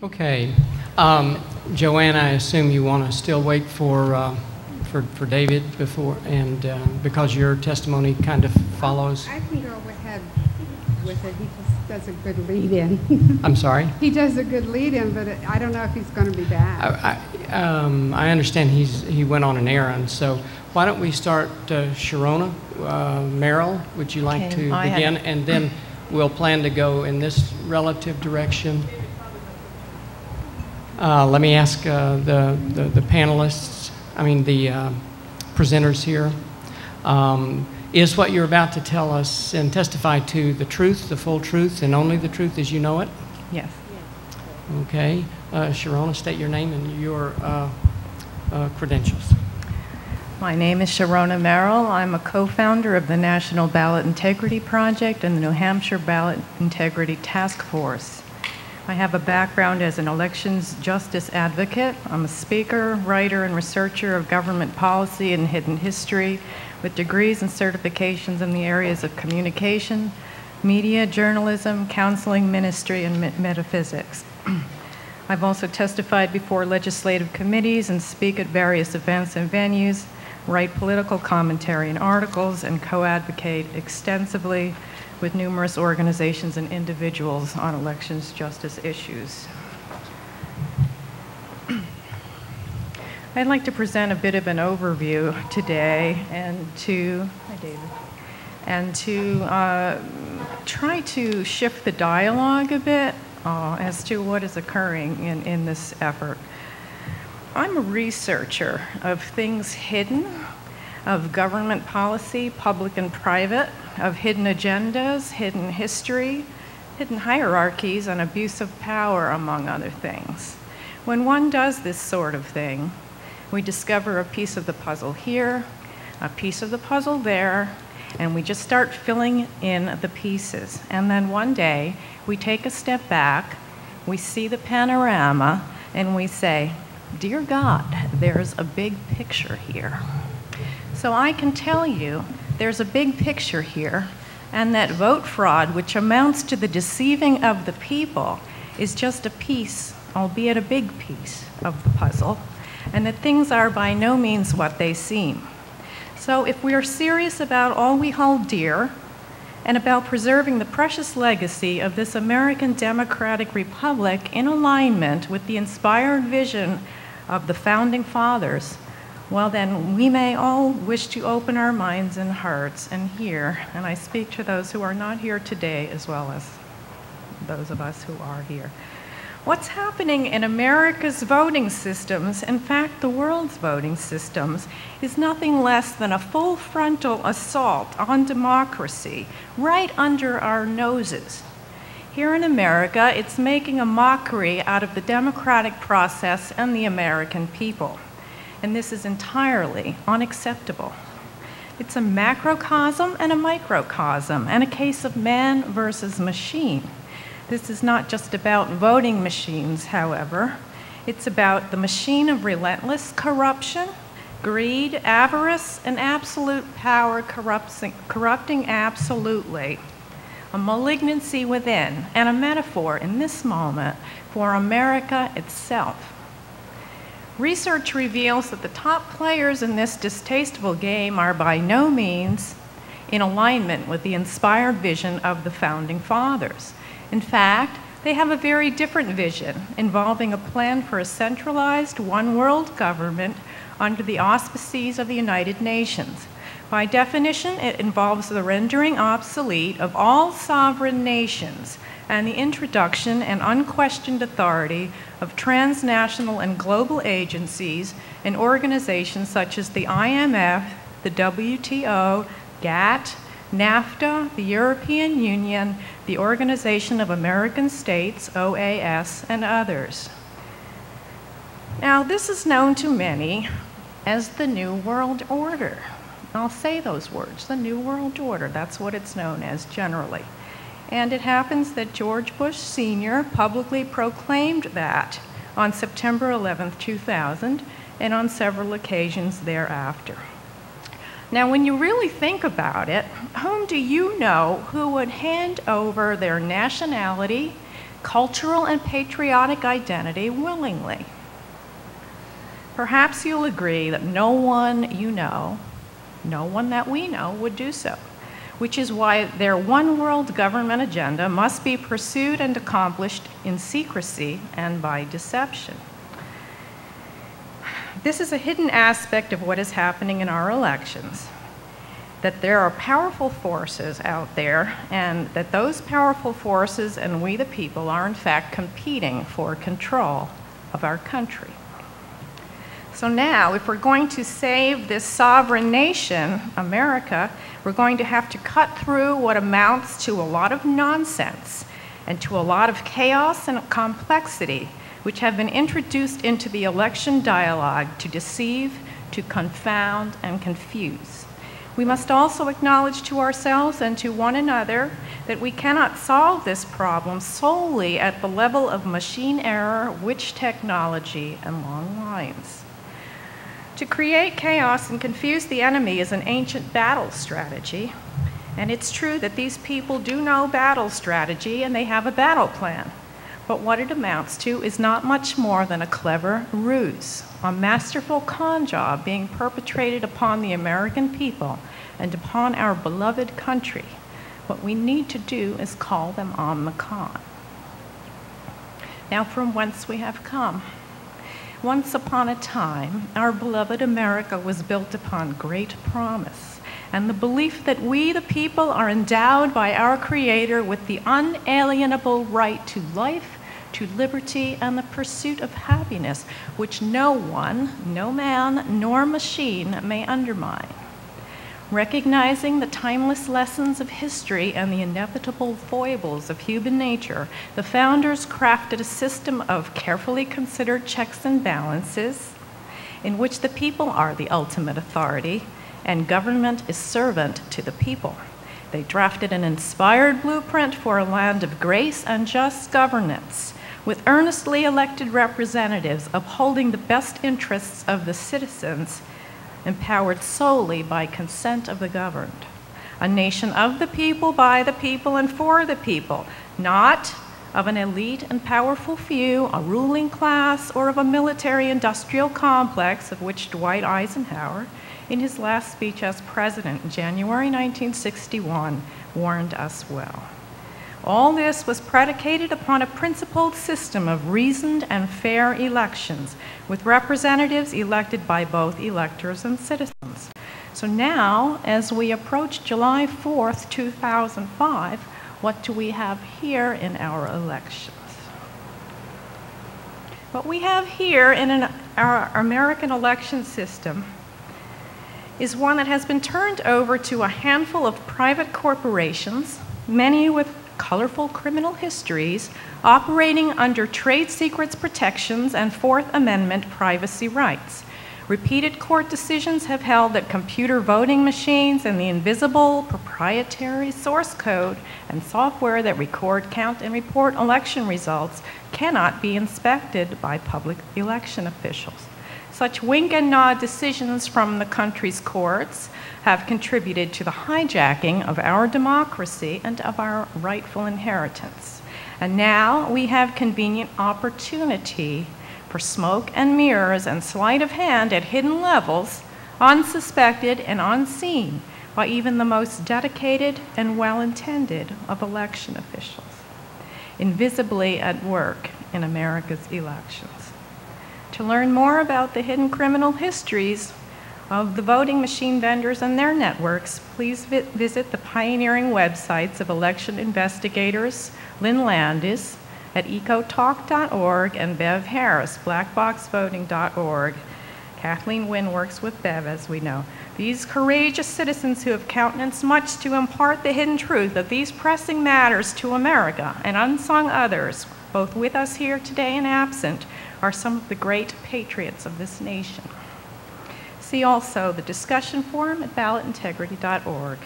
Okay. Joanne, I assume you want to still wait for David before, and because your testimony kind of follows. I can go ahead with it. He just does a good lead-in. I'm sorry? He does a good lead-in, but I don't know if he's going to be back. I understand he went on an errand, so why don't we start Sherona Merel? Would you like to begin? And then we'll plan to go in this relative direction. Let me ask the panelists, the presenters here. Is what you're about to tell us and testify to the truth, the full truth, and only the truth as you know it? Yes. Okay. Sherona, state your name and your credentials. My name is Sherona Merel. I'm a co-founder of the National Ballot Integrity Project and the New Hampshire Ballot Integrity Task Force. I have a background as an elections justice advocate. I'm a speaker, writer, and researcher of government policy and hidden history with degrees and certifications in the areas of communication, media, journalism, counseling, ministry, and metaphysics. I've also testified before legislative committees and speak at various events and venues, write political commentary and articles, and co-advocate extensively with numerous organizations and individuals on elections justice issues. I'd like to present a bit of an overview today and to try to shift the dialogue a bit as to what is occurring in this effort. I'm a researcher of things hidden, of government policy, public and private, of hidden agendas, hidden history, hidden hierarchies, and abuse of power, among other things. When one does this sort of thing, we discover a piece of the puzzle here, a piece of the puzzle there, and we just start filling in the pieces. And then one day, we take a step back, we see the panorama, and we say, "Dear God, there's a big picture here." So I can tell you there's a big picture here, and that vote fraud, which amounts to the deceiving of the people, is just a piece, albeit a big piece, of the puzzle, and that things are by no means what they seem. So if we are serious about all we hold dear, and about preserving the precious legacy of this American Democratic Republic in alignment with the inspired vision of the Founding Fathers, well then we may all wish to open our minds and hearts and hear, and I speak to those who are not here today as well as those of us who are here. What's happening in America's voting systems, in fact the world's voting systems, is nothing less than a full frontal assault on democracy right under our noses. Here in America, it's making a mockery out of the democratic process and the American people. And this is entirely unacceptable. It's a macrocosm and a microcosm, and a case of man versus machine. This is not just about voting machines, however. It's about the machine of relentless corruption, greed, avarice, and absolute power corrupting absolutely. A malignancy within, and a metaphor in this moment for America itself. Research reveals that the top players in this distasteful game are by no means in alignment with the inspired vision of the Founding Fathers. In fact, they have a very different vision involving a plan for a centralized one-world government under the auspices of the United Nations. By definition, it involves the rendering obsolete of all sovereign nations and the introduction and unquestioned authority of transnational and global agencies and organizations such as the IMF, the WTO, GATT, NAFTA, the European Union, the Organization of American States, OAS, and others. Now, this is known to many as the New World Order. I'll say those words, the New World Order. That's what it's known as generally. And it happens that George Bush Sr. publicly proclaimed that on September 11th, 2000, and on several occasions thereafter. Now, when you really think about it, whom do you know who would hand over their nationality, cultural and patriotic identity willingly. Perhaps you'll agree that no one you know, no one that we know would do so, which is why their one world government agenda must be pursued and accomplished in secrecy and by deception. This is a hidden aspect of what is happening in our elections, that there are powerful forces out there, and that those powerful forces and we the people are in fact competing for control of our country. So now, if we're going to save this sovereign nation, America, we're going to have to cut through what amounts to a lot of nonsense and to a lot of chaos and complexity, which have been introduced into the election dialogue to deceive, to confound, and confuse. We must also acknowledge to ourselves and to one another that we cannot solve this problem solely at the level of machine error, witch technology, and long lines. To create chaos and confuse the enemy is an ancient battle strategy, and it's true that these people do know battle strategy and they have a battle plan. But what it amounts to is not much more than a clever ruse, a masterful con job being perpetrated upon the American people and upon our beloved country. What we need to do is call them on the con. Now, from whence we have come. Once upon a time, our beloved America was built upon great promise and the belief that we, the people, are endowed by our Creator with the unalienable right to life, to liberty, and the pursuit of happiness, which no one, no man, nor machine may undermine. Recognizing the timeless lessons of history and the inevitable foibles of human nature, the founders crafted a system of carefully considered checks and balances in which the people are the ultimate authority and government is servant to the people. They drafted an inspired blueprint for a land of grace and just governance, with earnestly elected representatives upholding the best interests of the citizens, empowered solely by consent of the governed. A nation of the people, by the people, and for the people, not of an elite and powerful few, a ruling class, or of a military-industrial complex, of which Dwight Eisenhower, in his last speech as president in January 1961, warned us well. All this was predicated upon a principled system of reasoned and fair elections, with representatives elected by both electors and citizens. So now, as we approach July 4th, 2005, what do we have here in our elections? What we have here in our American election system is one that has been turned over to a handful of private corporations, many with colorful criminal histories, operating under trade secrets protections and Fourth Amendment privacy rights. Repeated court decisions have held that computer voting machines and the invisible proprietary source code and software that record, count, and report election results cannot be inspected by public election officials. Such wink and nod decisions from the country's courts have contributed to the hijacking of our democracy and of our rightful inheritance. And now we have convenient opportunity for smoke and mirrors and sleight of hand at hidden levels, unsuspected and unseen by even the most dedicated and well-intended of election officials, invisibly at work in America's elections. To learn more about the hidden criminal histories of the voting machine vendors and their networks, please visit the pioneering websites of election investigators Lynn Landis at ecotalk.org and Bev Harris, blackboxvoting.org. Kathleen Wynne works with Bev, as we know. These courageous citizens who have countenanced much to impart the hidden truth of these pressing matters to America and unsung others, both with us here today and absent, are some of the great patriots of this nation. See also the discussion forum at ballotintegrity.org.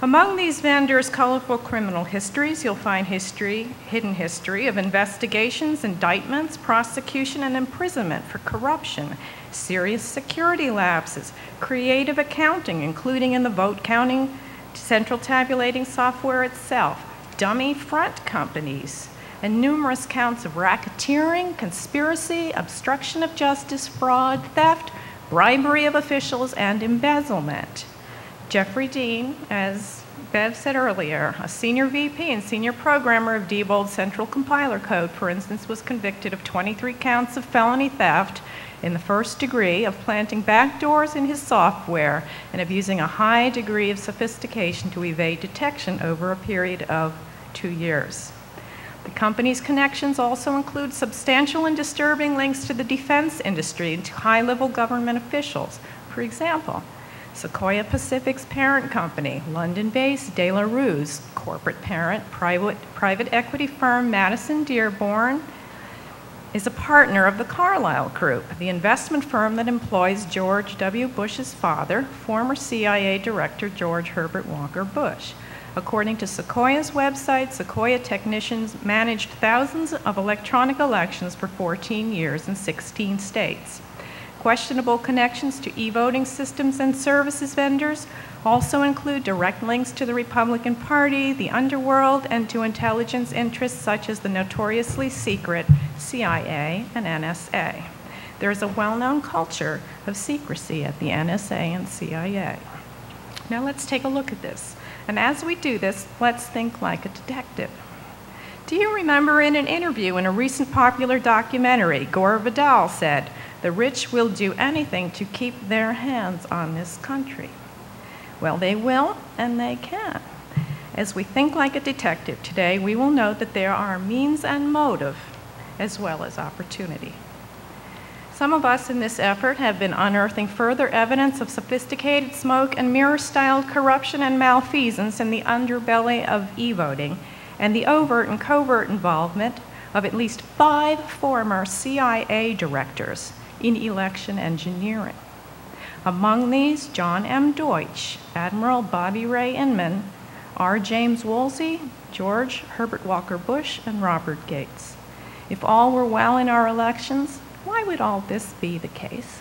Among these vendors' colorful criminal histories, you'll find hidden history of investigations, indictments, prosecution, and imprisonment for corruption, serious security lapses, creative accounting, including in the vote counting central tabulating software itself, dummy front companies, and numerous counts of racketeering, conspiracy, obstruction of justice, fraud, theft, bribery of officials, and embezzlement. Jeffrey Dean, as Bev said earlier, a senior VP and senior programmer of Diebold's Central Compiler Code, for instance, was convicted of 23 counts of felony theft in the first degree, of planting backdoors in his software, and of using a high degree of sophistication to evade detection over a period of 2 years. The company's connections also include substantial and disturbing links to the defense industry and to high-level government officials. For example, Sequoia Pacific's parent company, London-based De La Rue's corporate parent, private equity firm Madison Dearborn, is a partner of the Carlyle Group, the investment firm that employs George W. Bush's father, former CIA Director George Herbert Walker Bush. According to Sequoia's website, Sequoia technicians managed thousands of electronic elections for 14 years in 16 states. Questionable connections to e-voting systems and services vendors also include direct links to the Republican Party, the underworld, and to intelligence interests such as the notoriously secret CIA and NSA. There is a well-known culture of secrecy at the NSA and CIA. Now let's take a look at this. And as we do this, let's think like a detective. Do you remember in an interview in a recent popular documentary, Gore Vidal said, "The rich will do anything to keep their hands on this country"? Well, they will, and they can. As we think like a detective today, we will note that there are means and motive, as well as opportunity. Some of us in this effort have been unearthing further evidence of sophisticated smoke and mirror-styled corruption and malfeasance in the underbelly of e-voting, and the overt and covert involvement of at least 5 former CIA directors in election engineering. Among these, John M. Deutsch, Admiral Bobby Ray Inman, R. James Woolsey, George Herbert Walker Bush, and Robert Gates. If all were well in our elections, why would all this be the case?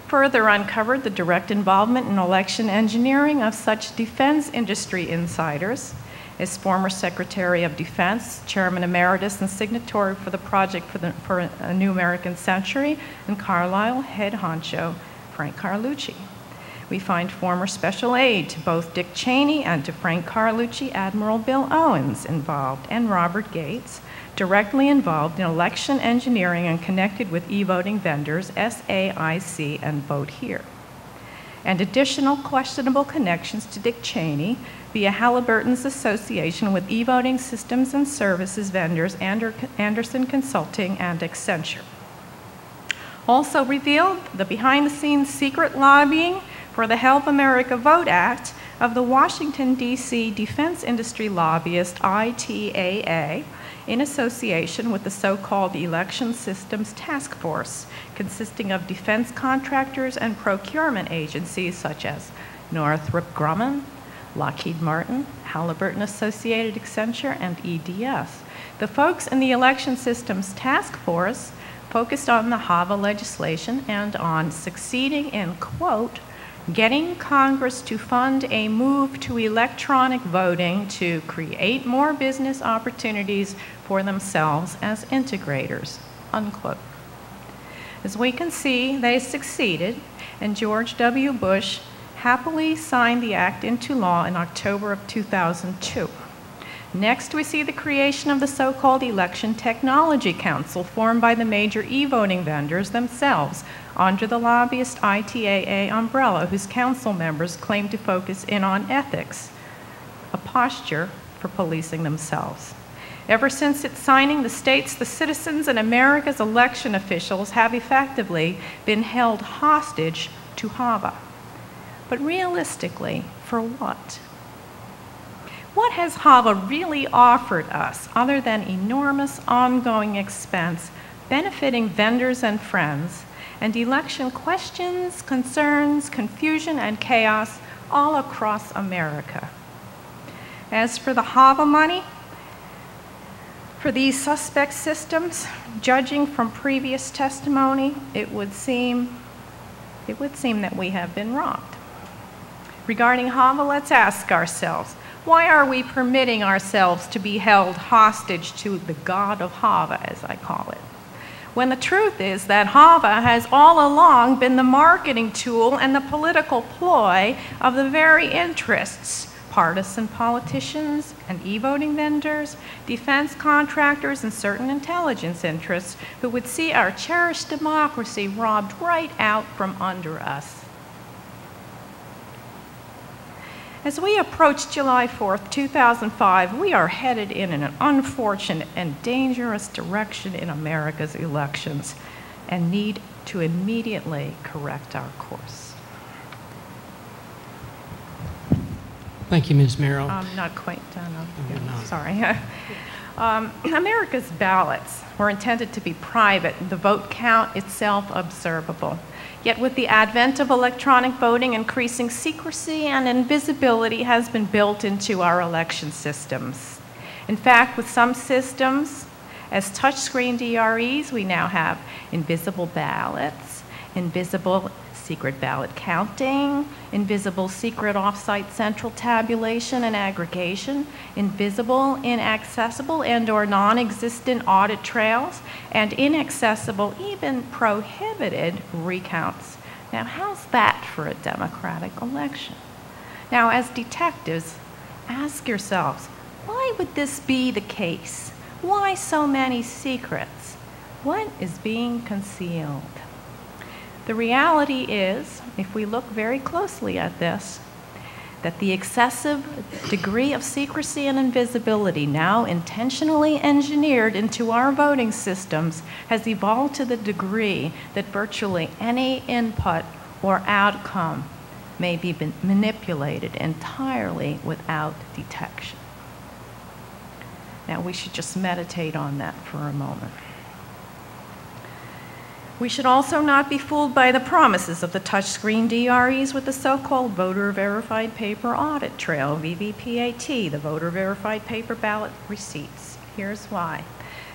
Further uncovered the direct involvement in election engineering of such defense industry insiders as former Secretary of Defense, Chairman Emeritus and signatory for the Project for a New American Century, and Carlyle head honcho Frank Carlucci. We find former special aide to both Dick Cheney and to Frank Carlucci, Admiral Bill Owens involved, and Robert Gates, directly involved in election engineering and connected with e-voting vendors SAIC and Vote Here. And additional questionable connections to Dick Cheney via Halliburton's association with e-voting systems and services vendors Anderson Consulting and Accenture. Also revealed the behind-the-scenes secret lobbying for the Help America Vote Act of the Washington, D.C. defense industry lobbyist ITAA in association with the so-called Election Systems Task Force, consisting of defense contractors and procurement agencies such as Northrop Grumman, Lockheed Martin, Halliburton Associated Accenture, and EDS. The folks in the Election Systems Task Force focused on the HAVA legislation and on succeeding in, quote, getting Congress to fund a move to electronic voting to create more business opportunities for themselves as integrators, unquote. As we can see, they succeeded, and George W. Bush happily signed the act into law in October of 2002. Next, we see the creation of the so-called Election Technology Council, formed by the major e-voting vendors themselves under the lobbyist ITAA umbrella, whose council members claim to focus in on ethics, a posture for policing themselves. Ever since its signing, the states, the citizens, and America's election officials have effectively been held hostage to HAVA. But realistically, for what? What has HAVA really offered us other than enormous ongoing expense, benefiting vendors and friends, and election questions, concerns, confusion, and chaos all across America? As for the HAVA money, for these suspect systems, judging from previous testimony, it would seem that we have been robbed. Regarding HAVA, let's ask ourselves, Why are we permitting ourselves to be held hostage to the god of Hava, as I call it? When the truth is that Hava has all along been the marketing tool and the political ploy of the very interests, partisan politicians and e-voting vendors, defense contractors, and certain intelligence interests who would see our cherished democracy robbed right out from under us. As we approach July 4th, 2005, we are headed in an unfortunate and dangerous direction in America's elections and need to immediately correct our course. Thank you, Ms. Merrill. I'm not quite done. you're not. Sorry. America's ballots were intended to be private, the vote count itself observable. Yet with the advent of electronic voting, increasing secrecy and invisibility has been built into our election systems. In fact, with some systems, as touchscreen DREs, we now have invisible ballots, invisible secret ballot counting, invisible secret off-site central tabulation and aggregation, invisible, inaccessible, and/or non-existent audit trails, and inaccessible, even prohibited recounts. Now, how's that for a democratic election? Now, as detectives, ask yourselves, why would this be the case? Why so many secrets? What is being concealed? The reality is, if we look very closely at this, that the excessive degree of secrecy and invisibility now intentionally engineered into our voting systems has evolved to the degree that virtually any input or outcome may be manipulated entirely without detection. Now, we should just meditate on that for a moment. We should also not be fooled by the promises of the touchscreen DREs with the so-called voter verified paper audit trail, VVPAT, the voter verified paper ballot receipts. Here's why.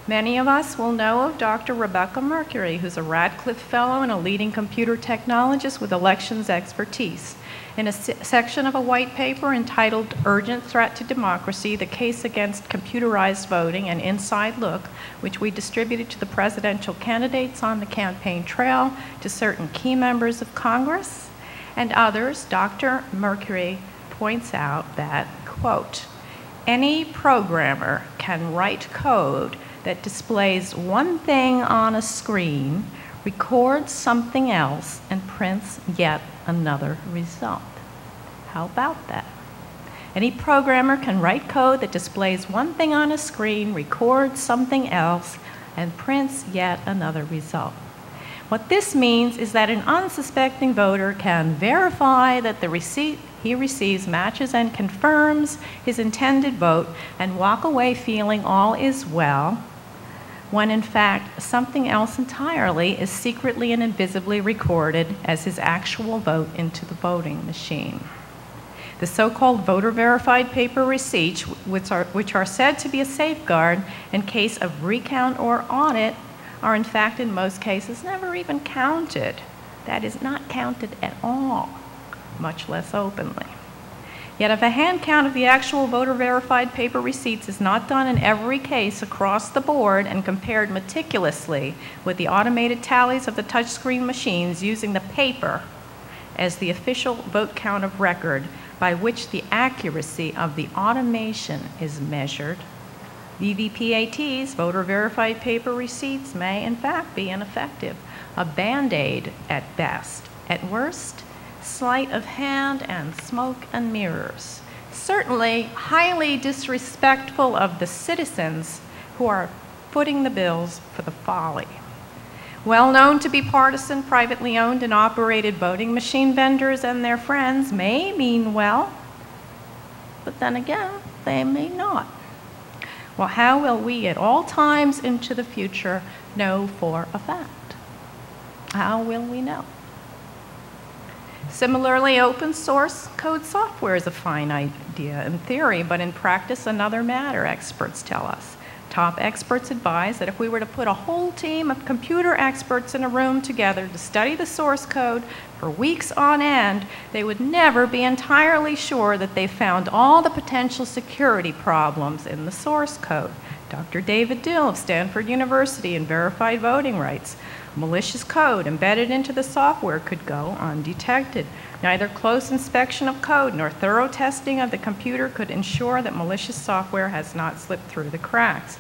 Many of us will know of Dr. Rebecca Mercury, who's a Radcliffe Fellow and a leading computer technologist with elections expertise. In a section of a white paper entitled Urgent Threat to Democracy, the Case Against Computerized Voting, an Inside Look, which we distributed to the presidential candidates on the campaign trail, to certain key members of Congress and others, Dr. Mercury points out that, quote, any programmer can write code that displays one thing on a screen, records something else, and prints yet another result. How about that? Any programmer can write code that displays one thing on a screen, records something else, and prints yet another result. What this means is that an unsuspecting voter can verify that the receipt he receives matches and confirms his intended vote and walk away feeling all is well, when in fact something else entirely is secretly and invisibly recorded as his actual vote into the voting machine. The so-called voter-verified paper receipts, which are said to be a safeguard in case of recount or audit, are in fact in most cases never even counted. That is, not counted at all, much less openly. Yet if a hand count of the actual voter-verified paper receipts is not done in every case across the board and compared meticulously with the automated tallies of the touchscreen machines using the paper as the official vote count of record by which the accuracy of the automation is measured, VVPATs, voter-verified paper receipts, may in fact be ineffective, a Band-Aid at best. At worst, sleight of hand and smoke and mirrors. Certainly highly disrespectful of the citizens who are footing the bills for the folly. Well known to be partisan, privately owned and operated voting machine vendors and their friends may mean well, but then again, they may not. Well, how will we at all times into the future know for a fact? How will we know? Similarly, open source code software is a fine idea in theory, but in practice another matter, experts tell us. Top experts advise that if we were to put a whole team of computer experts in a room together to study the source code for weeks on end, they would never be entirely sure that they found all the potential security problems in the source code. Dr. David Dill of Stanford University and verified voting rights. Malicious code embedded into the software could go undetected. Neither close inspection of code nor thorough testing of the computer could ensure that malicious software has not slipped through the cracks.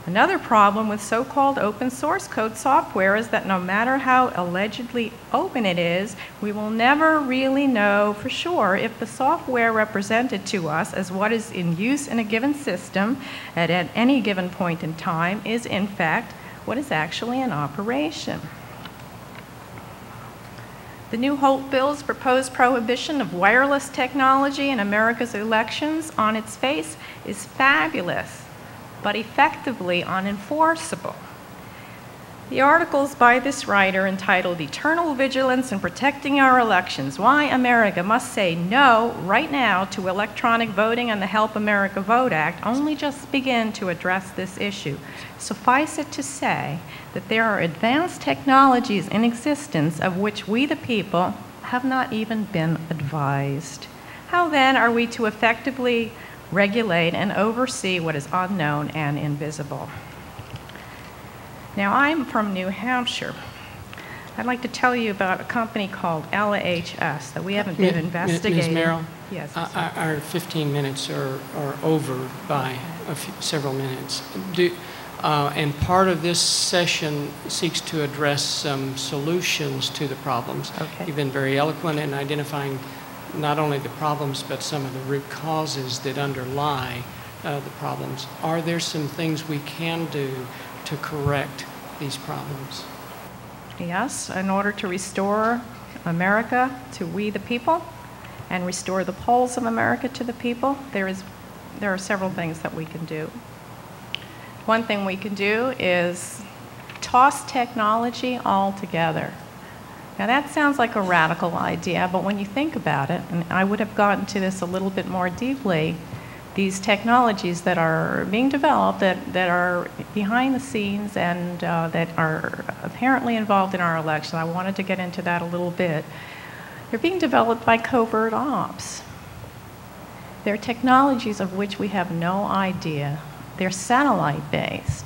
Another problem with so-called open source code software is that no matter how allegedly open it is, we will never really know for sure if the software represented to us as what is in use in a given system at any given point in time is in fact what is actually in operation. The new Holt Bill's proposed prohibition of wireless technology in America's elections on its face is fabulous, but effectively unenforceable. The articles by this writer entitled Eternal Vigilance in Protecting Our Elections, Why America Must Say No Right Now to Electronic Voting and the Help America Vote Act only just begin to address this issue. Suffice it to say that there are advanced technologies in existence of which we the people have not even been advised. How then are we to effectively regulate and oversee what is unknown and invisible? Now, I'm from New Hampshire. I'd like to tell you about a company called LHS that we haven't been investigating. Ms. Merrill? Yes. Our 15 minutes are over by several minutes. And part of this session seeks to address some solutions to the problems. Okay. You've been very eloquent in identifying not only the problems, but some of the root causes that underlie the problems. Are there some things we can do to correct these problems? Yes, in order to restore America to we the people and restore the polls of America to the people, there are several things that we can do. One thing we can do is toss technology altogether. Now that sounds like a radical idea, but when you think about it, and I would have gotten to this a little bit more deeply, these technologies that are being developed that are behind the scenes and that are apparently involved in our election, I wanted to get into that a little bit. They're being developed by covert ops. They're technologies of which we have no idea. They're satellite-based.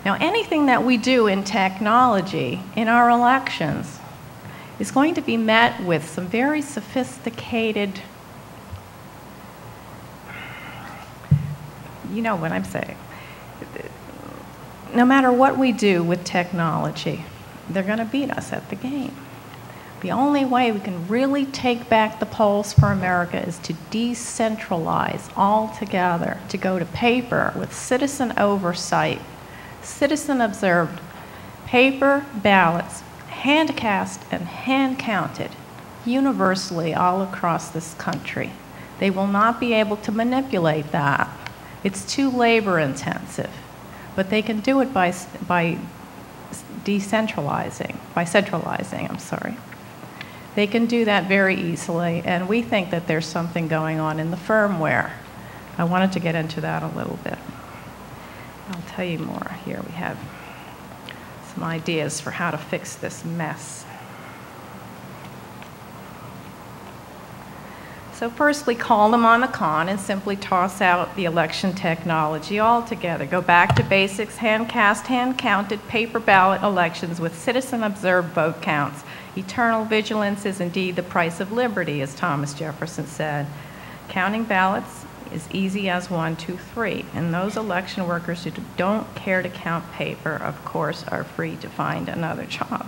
Now, anything that we do in technology in our elections is going to be met with some very sophisticated, you know what I'm saying. No matter what we do with technology, they're going to beat us at the game. The only way we can really take back the polls for America is to decentralize altogether, to go to paper with citizen oversight, citizen-observed paper ballots, hand-cast and hand-counted universally all across this country. They will not be able to manipulate that. It's too labor-intensive, but they can do it by centralizing. They can do that very easily, and we think that there's something going on in the firmware. I wanted to get into that a little bit. I'll tell you more here. We have some ideas for how to fix this mess. So first, we call them on the con and simply toss out the election technology altogether. Go back to basics, hand-cast, hand-counted, paper ballot elections with citizen-observed vote counts. Eternal vigilance is indeed the price of liberty, as Thomas Jefferson said. Counting ballots is easy as 1, 2, 3. And those election workers who don't care to count paper, of course, are free to find another job.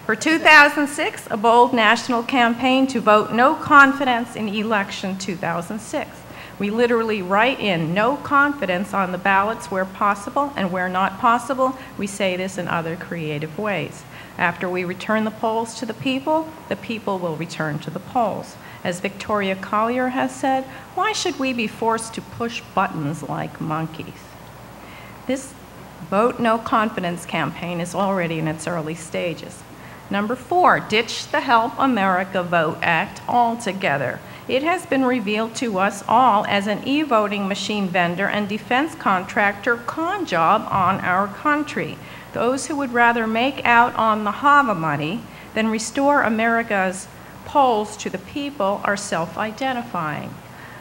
For 2006, a bold national campaign to vote no confidence in election 2006. We literally write in no confidence on the ballots where possible, and where not possible, we say this in other creative ways. After we return the polls to the people will return to the polls. As Victoria Collier has said, why should we be forced to push buttons like monkeys? This Vote No Confidence campaign is already in its early stages. Number 4, ditch the Help America Vote Act altogether. It has been revealed to us all as an e-voting machine vendor and defense contractor con job on our country. Those who would rather make out on the HAVA money than restore America's polls to the people are self-identifying.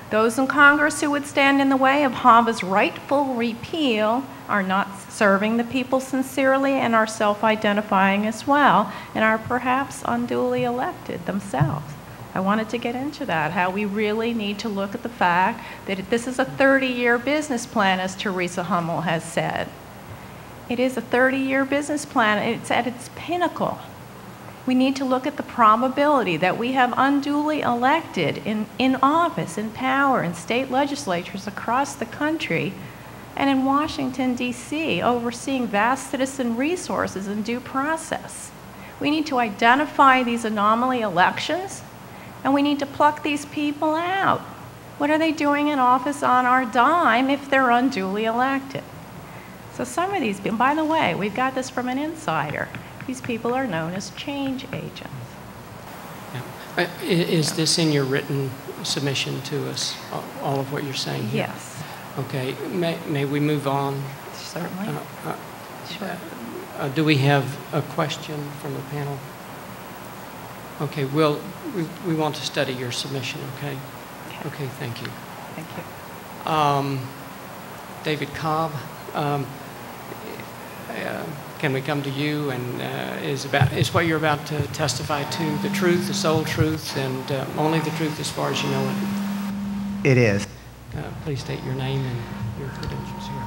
Those in Congress who would stand in the way of HAVA's rightful repeal are not serving the people sincerely and are self-identifying as well, and are perhaps unduly elected themselves. I wanted to get into that, how we really need to look at the fact that this is a 30-year business plan, as Teresa Hummel has said. It is a 30-year business plan. It's at its pinnacle. We need to look at the probability that we have unduly elected in office, in power, in state legislatures across the country, and in Washington, D.C., overseeing vast citizen resources and due process. We need to identify these anomaly elections, and we need to pluck these people out. What are they doing in office on our dime if they're unduly elected? So some of these people, by the way, we've got this from an insider. These people are known as change agents. Yeah. Is this in your written submission to us, all of what you're saying here? Yes. Okay. May we move on? Certainly. Sure. Do we have a question from the panel? Okay. We want to study your submission, okay? Okay, thank you. Thank you. David Cobb, can we come to you, and is what you're about to testify to the truth, the sole truth, and only the truth as far as you know it? It is. Please state your name and your credentials here.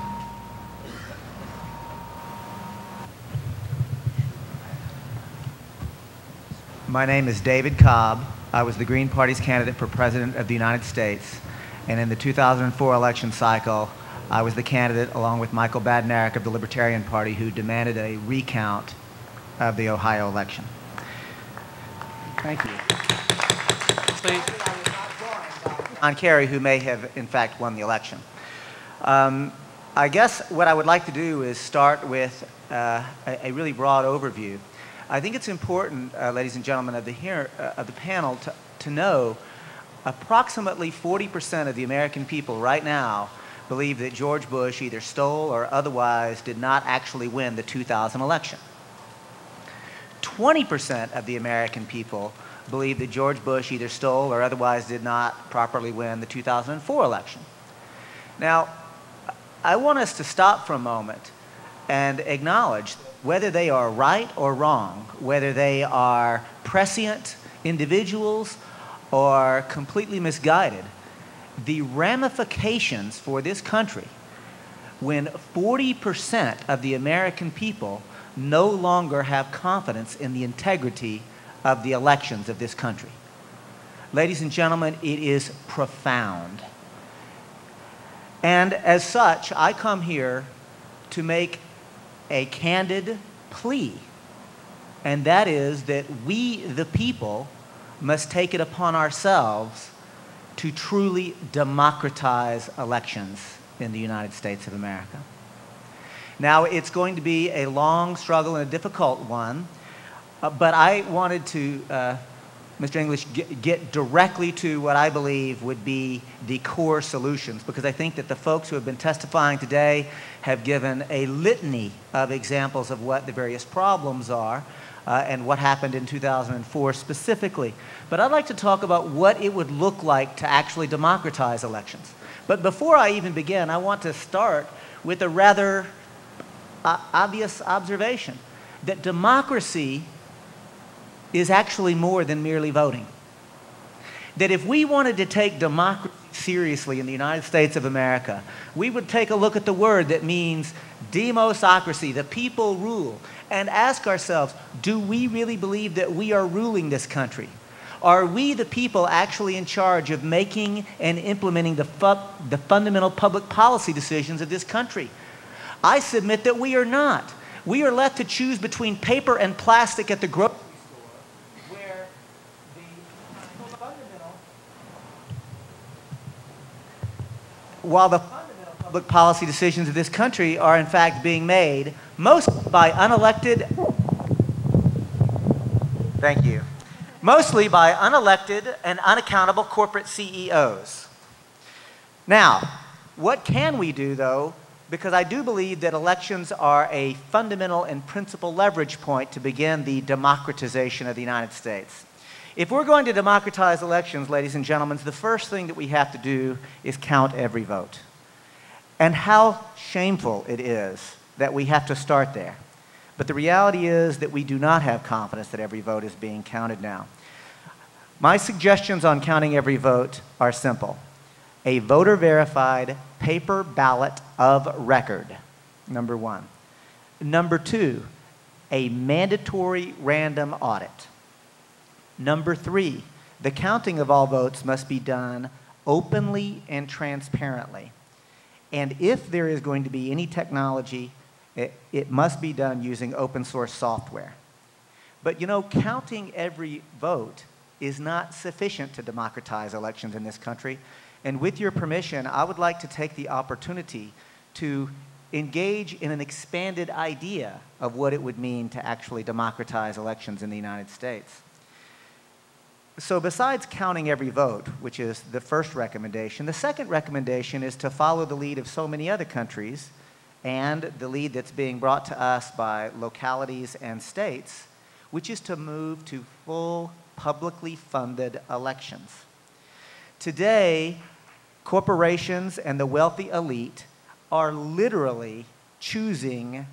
My name is David Cobb. I was the Green Party's candidate for President of the United States, and in the 2004 election cycle, I was the candidate along with Michael Badnarik of the Libertarian Party, who demanded a recount of the Ohio election. Thank you. Please. On Kerry, who may have in fact won the election. I guess what I would like to do is start with a really broad overview. I think it's important, ladies and gentlemen of the panel, to know approximately 40% of the American people right now believe that George Bush either stole or otherwise did not actually win the 2000 election. 20% of the American people believe that George Bush either stole or otherwise did not properly win the 2004 election. Now, I want us to stop for a moment and acknowledge whether they are right or wrong, whether they are prescient individuals or completely misguided, the ramifications for this country when 40% of the American people no longer have confidence in the integrity of the elections of this country. Ladies and gentlemen, it is profound. And as such, I come here to make a candid plea, and that is that we, the people, must take it upon ourselves to truly democratize elections in the United States of America. Now, it's going to be a long struggle and a difficult one, but I wanted to, Mr. English, get directly to what I believe would be the core solutions, because I think that the folks who have been testifying today have given a litany of examples of what the various problems are and what happened in 2004 specifically. But I'd like to talk about what it would look like to actually democratize elections. But before I even begin, I want to start with a rather obvious observation, that democracy is actually more than merely voting. That if we wanted to take democracy seriously in the United States of America, we would take a look at the word that means demosocracy, the people rule, and ask ourselves, do we really believe that we are ruling this country? Are we, the people, actually in charge of making and implementing the fundamental public policy decisions of this country? I submit that we are not. We are left to choose between paper and plastic at the grocery store, where while the fundamental public policy decisions of this country are in fact being made, most by unelected, thank you, mostly by unelected and unaccountable corporate CEOs. Now, what can we do, though? Because I do believe that elections are a fundamental and principal leverage point to begin the democratization of the United States. If we're going to democratize elections, ladies and gentlemen, the first thing that we have to do is count every vote. And how shameful it is that we have to start there. But the reality is that we do not have confidence that every vote is being counted now. My suggestions on counting every vote are simple. A voter-verified paper ballot of record, number one. Number two, a mandatory random audit. Number three, the counting of all votes must be done openly and transparently. And if there is going to be any technology, it must be done using open source software. But you know, counting every vote is not sufficient to democratize elections in this country. And with your permission, I would like to take the opportunity to engage in an expanded idea of what it would mean to actually democratize elections in the United States. So besides counting every vote, which is the first recommendation, the second recommendation is to follow the lead of so many other countries and the lead that's being brought to us by localities and states, which is to move to full publicly funded elections. Today, corporations and the wealthy elite are literally choosing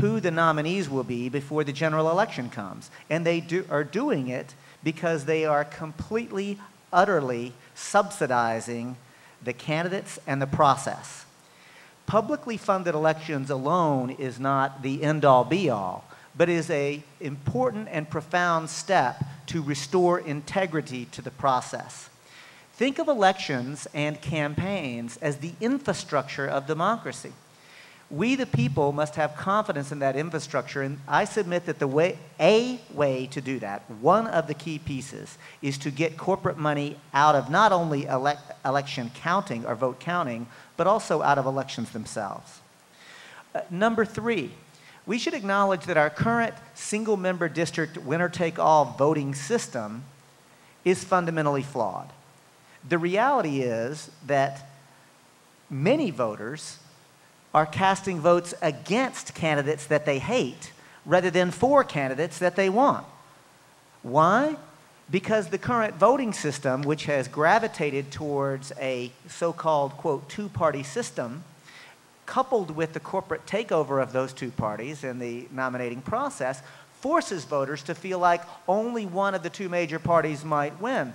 who the nominees will be before the general election comes. And they are doing it because they are completely, utterly subsidizing the candidates and the process. Publicly funded elections alone is not the end-all be-all, but is an important and profound step to restore integrity to the process. Think of elections and campaigns as the infrastructure of democracy. We, the people, must have confidence in that infrastructure, and I submit that a way to do that, one of the key pieces, is to get corporate money out of not only election counting or vote counting, but also out of elections themselves. Number three, we should acknowledge that our current single-member district winner-take-all voting system is fundamentally flawed. The reality is that many voters are casting votes against candidates that they hate rather than for candidates that they want. Why? Because the current voting system, which has gravitated towards a so-called, quote, two-party system, coupled with the corporate takeover of those two parties in the nominating process, forces voters to feel like only one of the two major parties might win.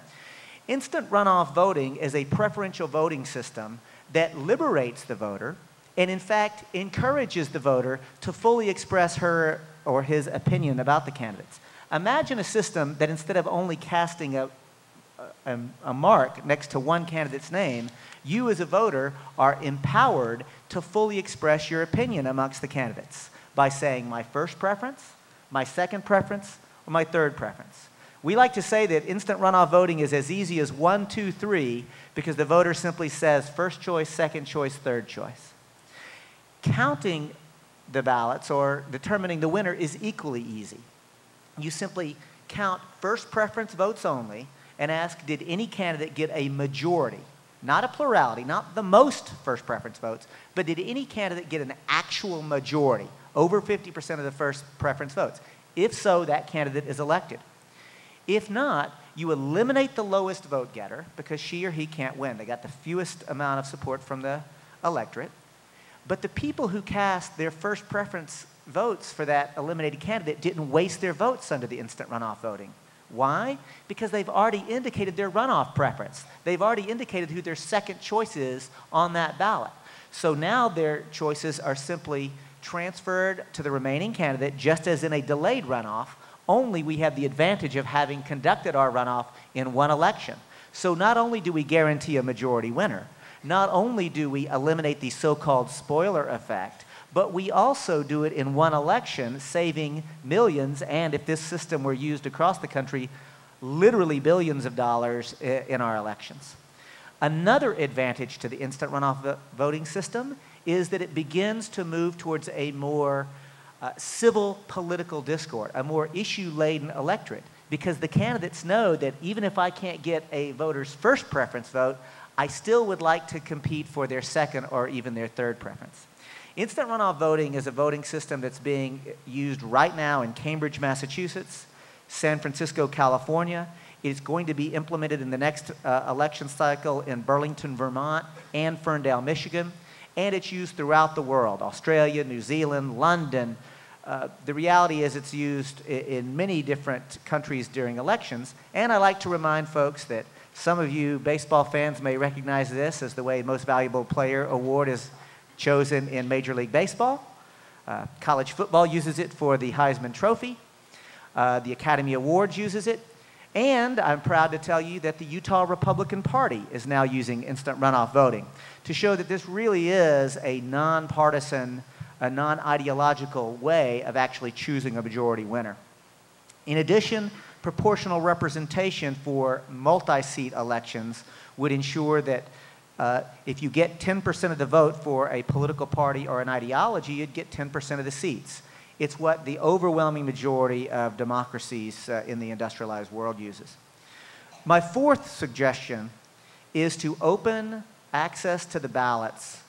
Instant runoff voting is a preferential voting system that liberates the voter and in fact encourages the voter to fully express her or his opinion about the candidates. Imagine a system that instead of only casting a mark next to one candidate's name, you as a voter are empowered to fully express your opinion amongst the candidates by saying my first preference, my second preference, or my third preference. We like to say that instant runoff voting is as easy as 1, 2, 3 because the voter simply says first choice, second choice, third choice. Counting the ballots or determining the winner is equally easy. You simply count first preference votes only and ask, did any candidate get a majority? Not a plurality, not the most first preference votes, but did any candidate get an actual majority, over 50% of the first preference votes? If so, that candidate is elected. If not, you eliminate the lowest vote getter because she or he can't win. They got the fewest amount of support from the electorate. But the people who cast their first preference votes for that eliminated candidate didn't waste their votes under the instant runoff voting. Why? Because they've already indicated their runoff preference. They've already indicated who their second choice is on that ballot. So now their choices are simply transferred to the remaining candidate, just as in a delayed runoff, only we have the advantage of having conducted our runoff in one election. So not only do we guarantee a majority winner, not only do we eliminate the so-called spoiler effect, but we also do it in one election, saving millions, and if this system were used across the country, literally billions of dollars in our elections. Another advantage to the instant runoff voting system is that it begins to move towards a more civil political discourse, a more issue-laden electorate. because the candidates know that even if I can't get a voter's first preference vote, I still would like to compete for their second or even their third preference. Instant runoff voting is a voting system that's being used right now in Cambridge, Massachusetts, San Francisco, California. It's going to be implemented in the next election cycle in Burlington, Vermont, and Ferndale, Michigan. And it's used throughout the world, Australia, New Zealand, London. The reality is it's used in many different countries during elections. And I like to remind folks that some of you baseball fans may recognize this as the way Most Valuable Player award is chosen in Major League Baseball. College football uses it for the Heisman Trophy. The Academy Awards uses it. And I'm proud to tell you that the Utah Republican Party is now using instant runoff voting to show that this really is a nonpartisan, a non-ideological way of actually choosing a majority winner. In addition, proportional representation for multi-seat elections would ensure that if you get 10% of the vote for a political party or an ideology, you'd get 10% of the seats. It's what the overwhelming majority of democracies in the industrialized world uses. My fourth suggestion is to open access to the ballots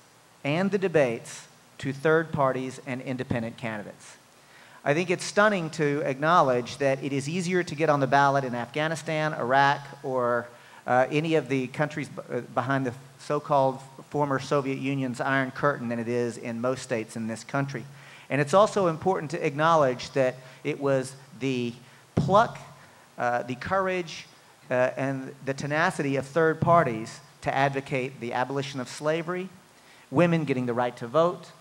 and the debates to third parties and independent candidates. I think it's stunning to acknowledge that it is easier to get on the ballot in Afghanistan, Iraq, or any of the countries behind the so-called former Soviet Union's Iron Curtain than it is in most states in this country. And it's also important to acknowledge that it was the pluck, the courage, and the tenacity of third parties to advocate the abolition of slavery, women getting the right to vote,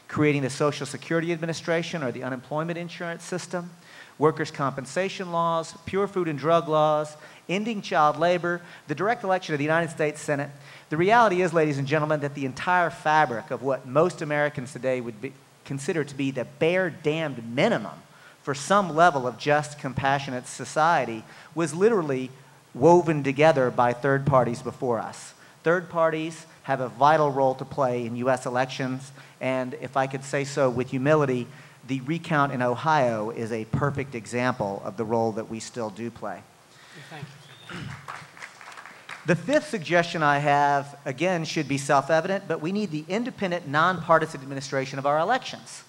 creating the Social Security Administration or the unemployment insurance system, workers' compensation laws, pure food and drug laws, ending child labor, the direct election of the United States Senate. The reality is, ladies and gentlemen, that the entire fabric of what most Americans today would consider to be the bare damned minimum for some level of just, compassionate society was literally woven together by third parties before us. Third parties have a vital role to play in U.S. elections, and if I could say so with humility, the recount in Ohio is a perfect example of the role that we still do play. Thank you. The fifth suggestion I have, again, should be self-evident, but we need the independent, nonpartisan administration of our elections.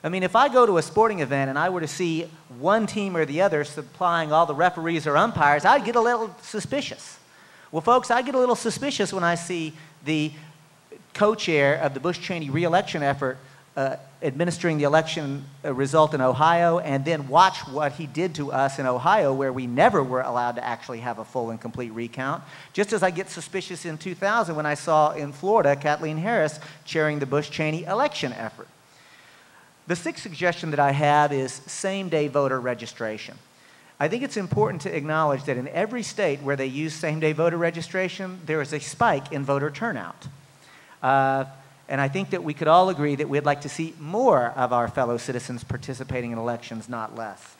I mean, if I go to a sporting event and I were to see one team or the other supplying all the referees or umpires, I'd get a little suspicious. Well, folks, I get a little suspicious when I see the co-chair of the Bush-Cheney re-election effort administering the election result in Ohio, and then watch what he did to us in Ohio, where we never were allowed to actually have a full and complete recount. Just as I get suspicious in 2000 when I saw in Florida Kathleen Harris chairing the Bush-Cheney election effort. The sixth suggestion that I have is same-day voter registration. I think it's important to acknowledge that in every state where they use same-day voter registration, there is a spike in voter turnout. And I think that we could all agree that we'd like to see more of our fellow citizens participating in elections, not less.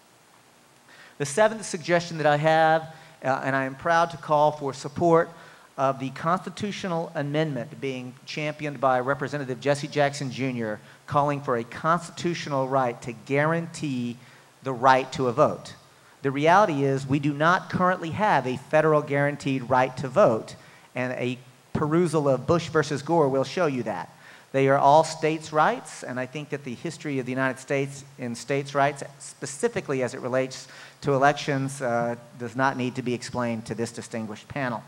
The seventh suggestion that I have, and I am proud to call for support of the constitutional amendment being championed by Representative Jesse Jackson Jr., calling for a constitutional right to guarantee the right to a vote. The reality is we do not currently have a federal guaranteed right to vote, and a perusal of Bush versus Gore will show you that. They are all states' rights, and I think that the history of the United States in states' rights, specifically as it relates to elections, does not need to be explained to this distinguished panel.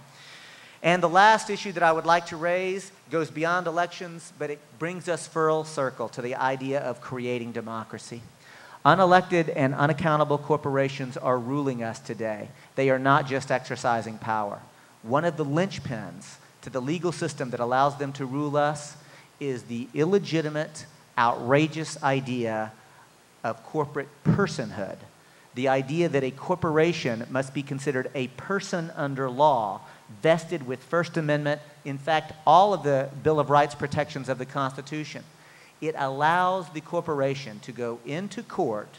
And the last issue that I would like to raise goes beyond elections, but it brings us full circle to the idea of creating democracy. Unelected and unaccountable corporations are ruling us today. They are not just exercising power. One of the linchpins to the legal system that allows them to rule us is the illegitimate, outrageous idea of corporate personhood. The idea that a corporation must be considered a person under law, vested with First Amendment, in fact, all of the Bill of Rights protections of the Constitution. It allows the corporation to go into court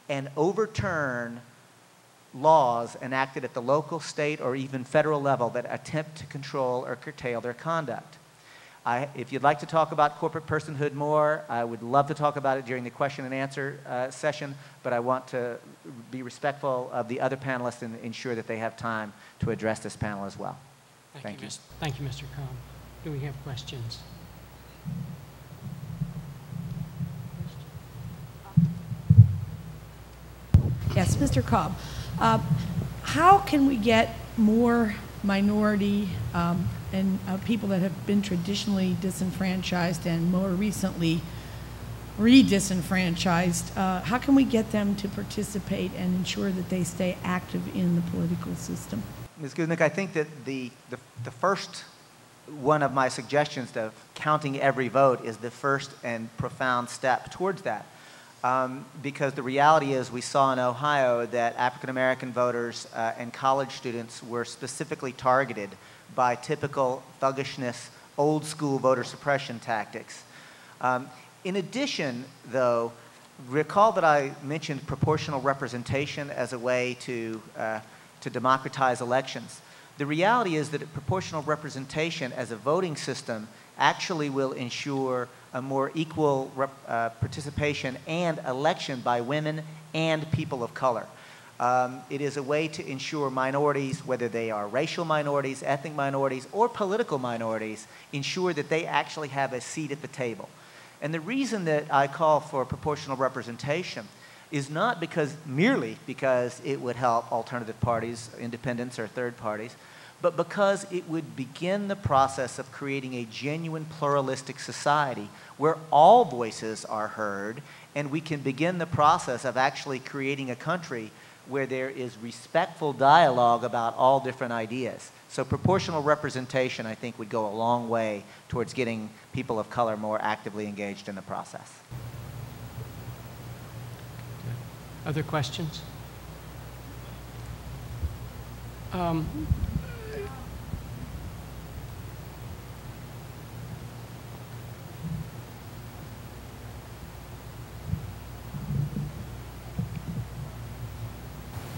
and overturn laws enacted at the local, state, or even federal level that attempt to control or curtail their conduct. If you'd like to talk about corporate personhood more, I would love to talk about it during the question and answer session, but I want to be respectful of the other panelists and ensure that they have time to address this panel as well. Thank you. Thank you, Mr. Cobb. Do we have questions? Yes, Mr. Cobb. How can we get more minority and people that have been traditionally disenfranchised and more recently re-disenfranchised, how can we get them to participate and ensure that they stay active in the political system? Ms. Guznick, I think that the first one of my suggestions of counting every vote is the first and profound step towards that. Because the reality is we saw in Ohio that African American voters and college students were specifically targeted by typical thuggishness, old school voter suppression tactics. In addition, though, recall that I mentioned proportional representation as a way to democratize elections. The reality is that proportional representation as a voting system actually will ensure a more equal participation and election by women and people of color. It is a way to ensure minorities, whether they are racial minorities, ethnic minorities, or political minorities, ensure that they actually have a seat at the table. And the reason that I call for proportional representation is not merely because it would help alternative parties, independents, or third parties, but because it would begin the process of creating a genuine pluralistic society where all voices are heard, and we can begin the process of actually creating a country where there is respectful dialogue about all different ideas. So proportional representation, I think, would go a long way towards getting people of color more actively engaged in the process. Other questions?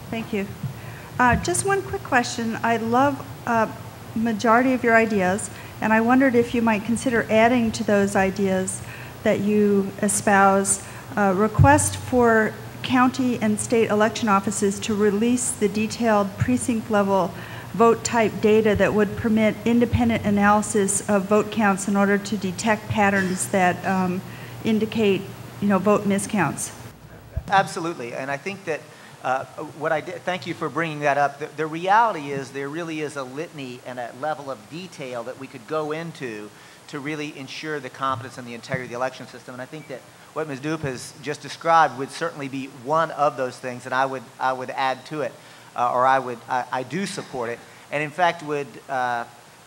Thank you. Just one quick question. I love majority of your ideas, and I wondered if you might consider adding to those ideas that you espouse request for county and state election offices to release the detailed precinct-level vote type data that would permit independent analysis of vote counts in order to detect patterns that indicate, vote miscounts. Absolutely, and I think that thank you for bringing that up. The reality is there really is a litany and a level of detail that we could go into to really ensure the competence and the integrity of the election system. And I think that what Ms. Dupe has just described would certainly be one of those things, and I would add to it, I do support it, and in fact would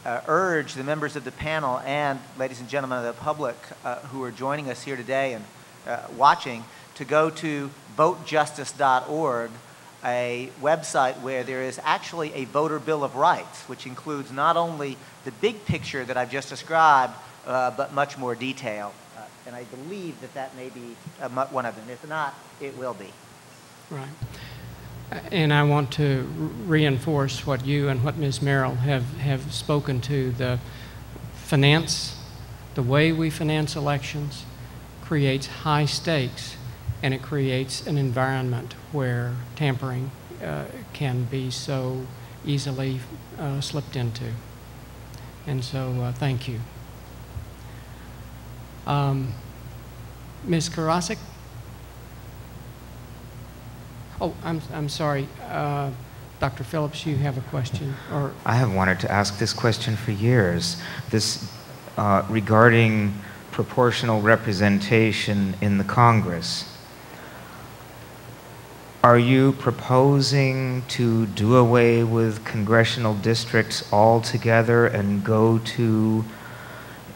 urge the members of the panel and ladies and gentlemen of the public who are joining us here today and watching to go to votejustice.org, a website where there is actually a voter bill of rights, which includes not only the big picture that I've just described, but much more detail. And I believe that may be one of them. If not, it will be. Right. And I want to reinforce what you and what Ms. Merrill have spoken to. The way we finance elections creates high stakes, and it creates an environment where tampering can be so easily slipped into. And so thank you. Ms. Karasek? Oh, I'm sorry. Dr. Phillips, you have a question? Or I have wanted to ask this question for years. This regarding proportional representation in the Congress. Are you proposing to do away with congressional districts altogether and go to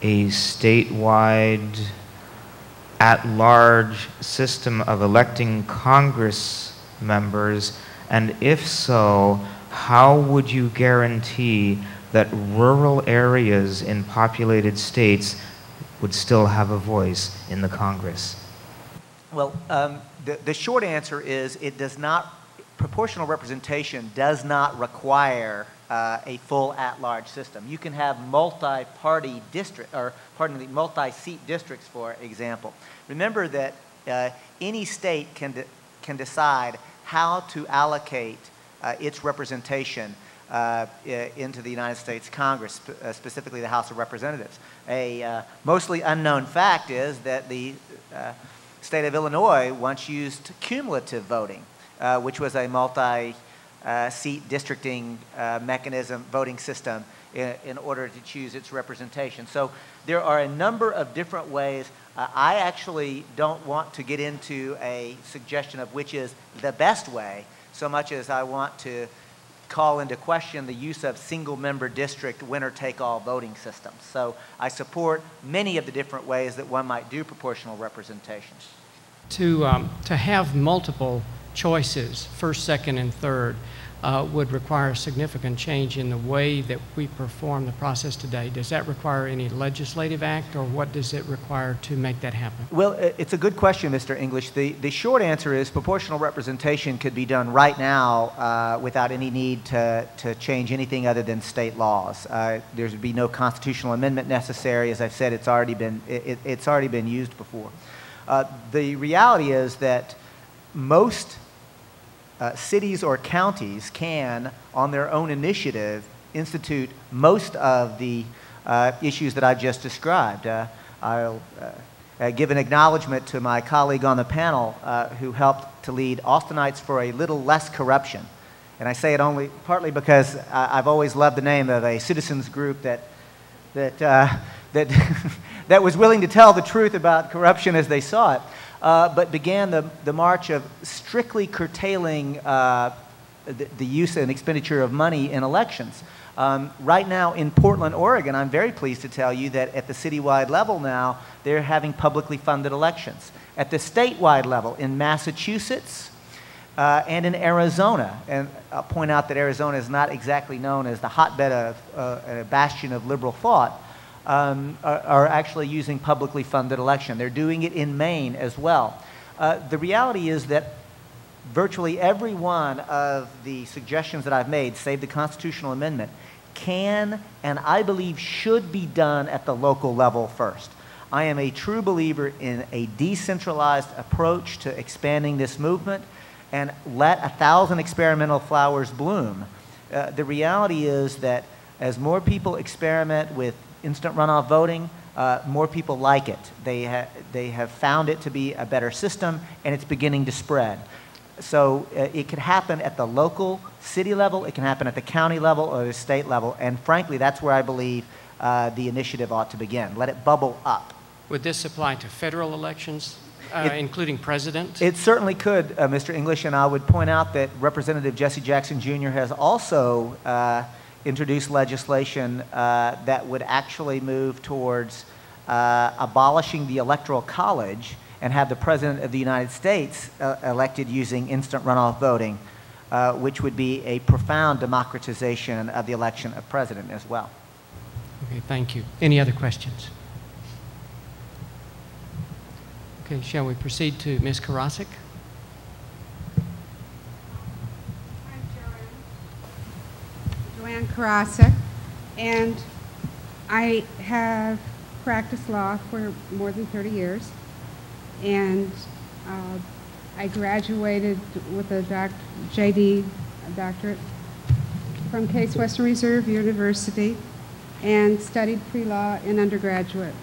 a statewide, at-large system of electing Congress members? And if so, how would you guarantee that rural areas in populated states would still have a voice in the Congress? Well, the short answer is it does not, proportional representation does not require a full at-large system. You can have multi-party district, or pardon me, multi-seat districts, for example. Remember that any state can decide how to allocate its representation into the United States Congress, specifically the House of Representatives. A mostly unknown fact is that the state of Illinois once used cumulative voting, which was a multi-seat districting voting system in order to choose its representation. So there are a number of different ways. I actually don't want to get into a suggestion of which is the best way, so much as I want to call into question the use of single-member district winner-take-all voting systems. So I support many of the different ways that one might do proportional representation. To have multiple choices, first, second, and third, would require a significant change in the way that we perform the process today. Does that require any legislative act, or what does it require to make that happen? Well, it's a good question, Mr. English. The short answer is proportional representation could be done right now without any need to change anything other than state laws. There would be no constitutional amendment necessary. As I've said, it's already been used before. The reality is that most cities or counties can, on their own initiative, institute most of the issues that I just described. I'll give an acknowledgement to my colleague on the panel who helped to lead Austinites for a Little Less Corruption. And I say it only partly because I've always loved the name of a citizens group that was willing to tell the truth about corruption as they saw it. But began the march of strictly curtailing the use and expenditure of money in elections. Right now in Portland, Oregon, I'm very pleased to tell you that at the citywide level now, they're having publicly funded elections. At the statewide level, in Massachusetts and in Arizona, and I'll point out that Arizona is not exactly known as the hotbed of a bastion of liberal thought, are actually using publicly funded election. They're doing it in Maine as well. The reality is that virtually every one of the suggestions that I've made, save the constitutional amendment, can and I believe should be done at the local level first. I am a true believer in a decentralized approach to expanding this movement, and let 1,000 experimental flowers bloom. The reality is that as more people experiment with instant runoff voting, more people like it. They have found it to be a better system, and it's beginning to spread. So it could happen at the local city level, it can happen at the county level or the state level, and frankly, that's where I believe the initiative ought to begin. Let it bubble up. Would this apply to federal elections, including president? It certainly could, Mr. English, and I would point out that Representative Jesse Jackson Jr. has also introduced legislation that would actually move towards abolishing the Electoral College and have the President of the United States elected using instant runoff voting, which would be a profound democratization of the election of President as well. Okay, thank you. Any other questions? Okay, shall we proceed to Ms. Karasek? Karasek, and I have practiced law for more than 30 years, and I graduated with a JD doctorate from Case Western Reserve University and studied pre-law in undergraduate.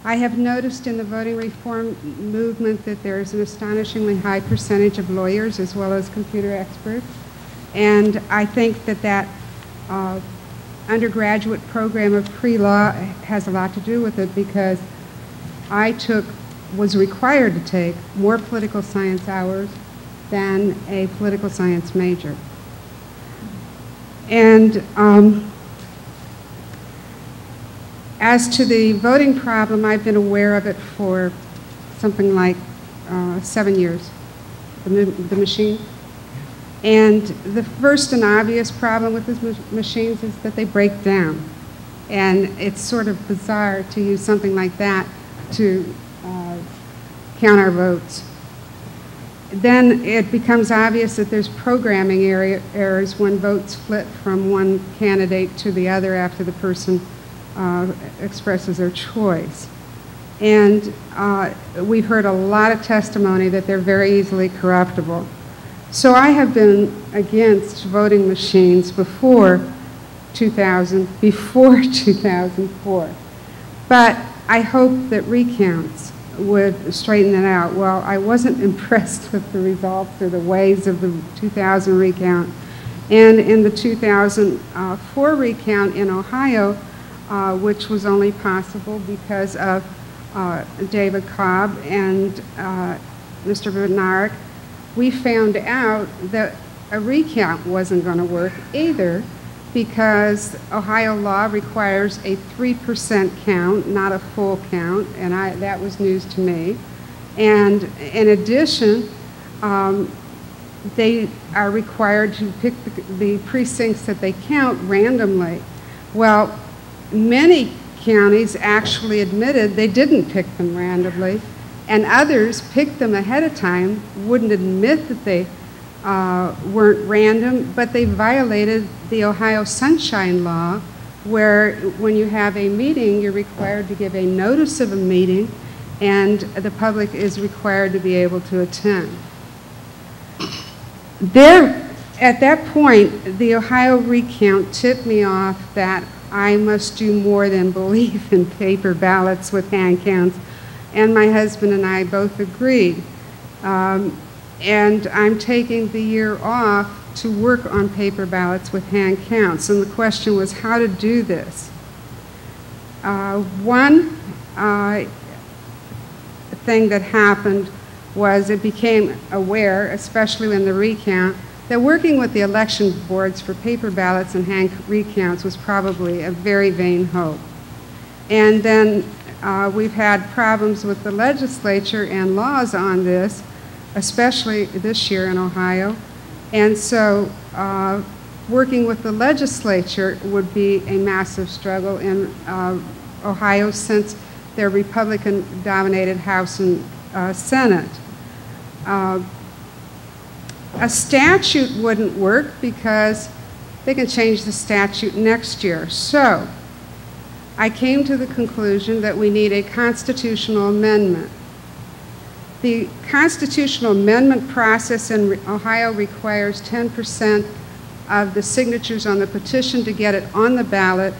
I have noticed in the voting reform movement that there is an astonishingly high percentage of lawyers as well as computer experts, and I think that undergraduate program of pre-law has a lot to do with it, because I was required to take more political science hours than a political science major. And as to the voting problem, I've been aware of it for something like 7 years, the machine. And the first and obvious problem with these machines is that they break down. And it's sort of bizarre to use something like that to count our votes. then it becomes obvious that there's programming errors when votes flip from one candidate to the other after the person expresses their choice. And we've heard a lot of testimony that they're very easily corruptible. So I have been against voting machines before 2004. But I hope that recounts would straighten it out. Well, I wasn't impressed with the results or the ways of the 2000 recount. And in the 2004 recount in Ohio, which was only possible because of David Cobb and Mr. Bednarik, we found out that a recount wasn't going to work either, because Ohio law requires a 3% count, not a full count, and that was news to me. And in addition, they are required to pick the precincts that they count randomly. Well, many counties actually admitted they didn't pick them randomly, and others picked them ahead of time, wouldn't admit that they weren't random, but they violated the Ohio Sunshine Law, where when you have a meeting, you're required to give a notice of a meeting, and the public is required to be able to attend. At that point, the Ohio recount tipped me off that I must do more than believe in paper ballots with hand counts, and my husband and I both agreed. And I'm taking the year off to work on paper ballots with hand counts. And the question was how to do this. One thing that happened was it became aware, especially in the recount, that working with the election boards for paper ballots and hand recounts was probably a very vain hope. And then we've had problems with the legislature and laws on this, especially this year in Ohio. And so working with the legislature would be a massive struggle in Ohio, since they're Republican-dominated House and Senate. A statute wouldn't work because they can change the statute next year. So I came to the conclusion that we need a constitutional amendment. The constitutional amendment process in Ohio requires 10% of the signatures on the petition to get it on the ballot,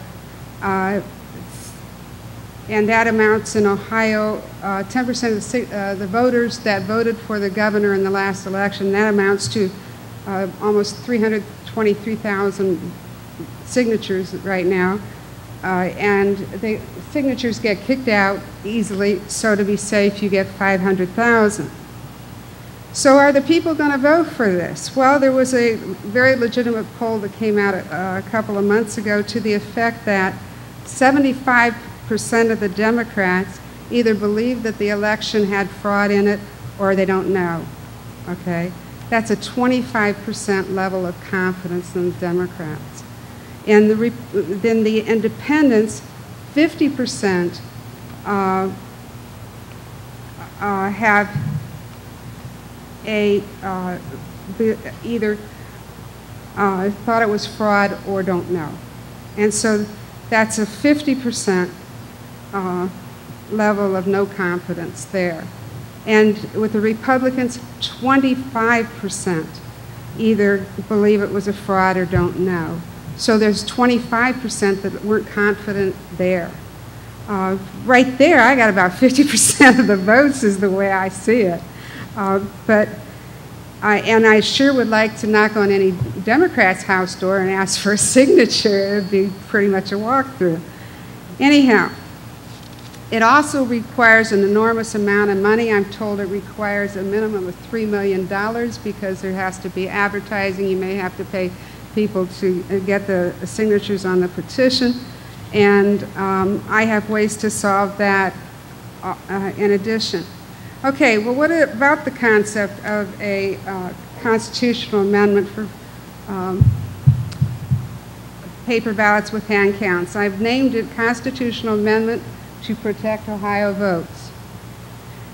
and that amounts in Ohio, 10% of the voters that voted for the governor in the last election, that amounts to almost 323,000 signatures right now. And the signatures get kicked out easily, so to be safe, you get 500,000. So are the people going to vote for this? Well, there was a very legitimate poll that came out a couple of months ago to the effect that 75% of the Democrats either believe that the election had fraud in it or they don't know, okay? That's a 25% level of confidence in the Democrats. And then the independents, 50% have either thought it was fraud or don't know. And so that's a 50% level of no confidence there. And with the Republicans, 25% either believe it was a fraud or don't know. So there's 25% that weren't confident there. Right there, I got about 50% of the votes is the way I see it. And I sure would like to knock on any Democrat's house door and ask for a signature. It would be pretty much a walkthrough. Anyhow, it also requires an enormous amount of money. I'm told it requires a minimum of $3 million because there has to be advertising. You may have to pay people to get the signatures on the petition. And I have ways to solve that in addition. Okay, well, what about the concept of a constitutional amendment for paper ballots with hand counts? I've named it Constitutional Amendment to Protect Ohio Votes.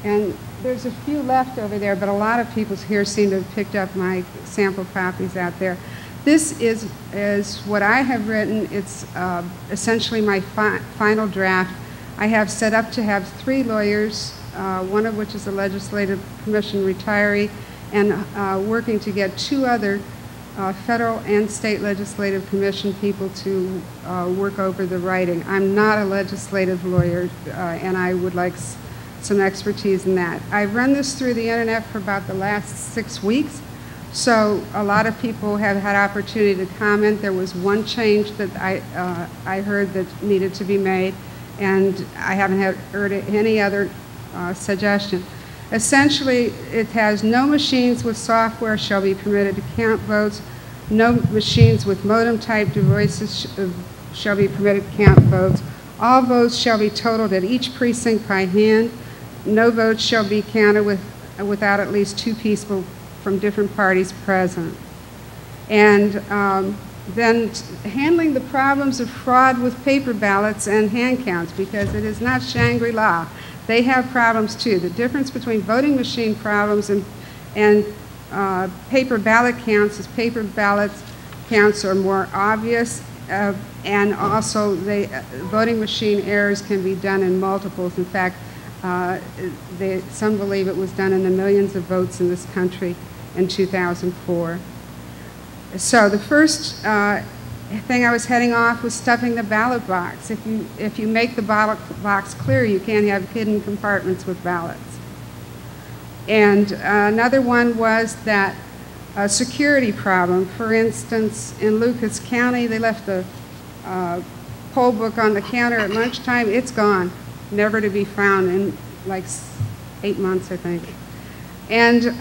And there's a few left over there, but a lot of people here seem to have picked up my sample copies out there. This is what I have written. It's essentially my final draft. I have set up to have 3 lawyers, one of which is a legislative commission retiree, and working to get 2 other federal and state legislative commission people to work over the writing. I'm not a legislative lawyer, and I would like some expertise in that. I've run this through the internet for about the last 6 weeks, so a lot of people have had opportunity to comment. There was one change that I heard that needed to be made, and I haven't heard any other suggestion. Essentially, it has no machines with software shall be permitted to count votes. No machines with modem-type devices shall be permitted to count votes. All votes shall be totaled at each precinct by hand. No votes shall be counted without at least 2 people from different parties present. And then handling the problems of fraud with paper ballots and hand counts, because it is not Shangri-La. They have problems too. The difference between voting machine problems and paper ballot counts is paper ballot counts are more obvious, and also voting machine errors can be done in multiples. In fact, some believe it was done in the millions of votes in this country in 2004. So the first thing I was heading off was stuffing the ballot box. If you make the ballot box clear, you can't have hidden compartments with ballots. And another one was that a security problem. For instance, in Lucas County, they left the poll book on the counter at lunchtime. It's gone, never to be found in like 8 months, I think. And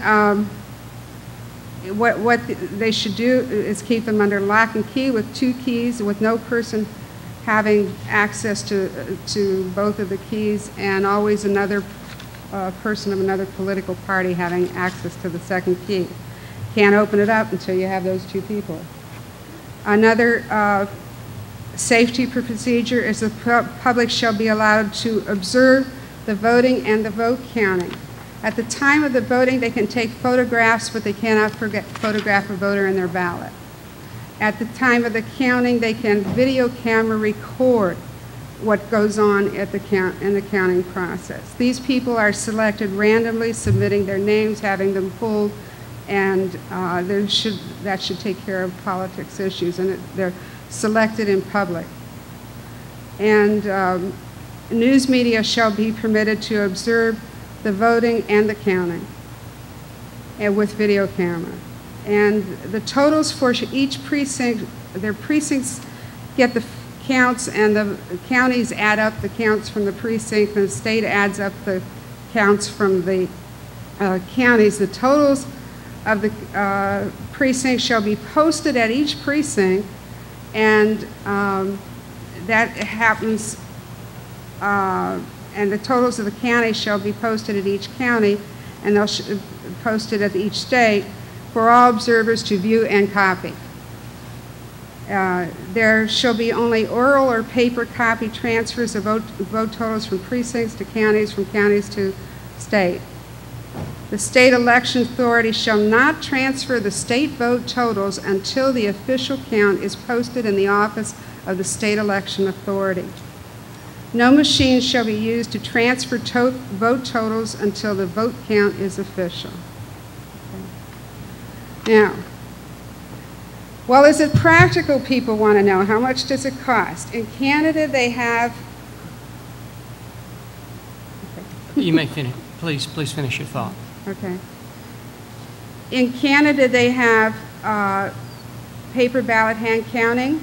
what they should do is keep them under lock and key with 2 keys, with no person having access to both of the keys, and always another person of another political party having access to the second key. Can't open it up until you have those 2 people. Another safety procedure is the public shall be allowed to observe the voting and the vote counting. At the time of the voting, they can take photographs, but they cannot photograph a voter in their ballot. At the time of the counting, they can video camera record what goes on in the counting process. These people are selected randomly, submitting their names, having them pulled, and that should take care of politics issues, and they're selected in public. And news media shall be permitted to observe the voting and the counting, and with video camera. And the totals for each precinct, their precincts get the counts, and the counties add up the counts from the precinct, and the state adds up the counts from the counties. The totals of the precincts shall be posted at each precinct, and that happens, and the totals of the county shall be posted at each county, and they'll be posted at each state for all observers to view and copy. There shall be only oral or paper copy transfers of vote totals from precincts to counties, from counties to state. The state election authority shall not transfer the state vote totals until the official count is posted in the office of the state election authority. No machine shall be used to transfer vote totals until the vote count is official. Okay. Now, well, is it practical, people want to know? How much does it cost? In Canada, they have... Okay. You may finish. Please finish your thought. Okay. In Canada, they have paper ballot hand counting.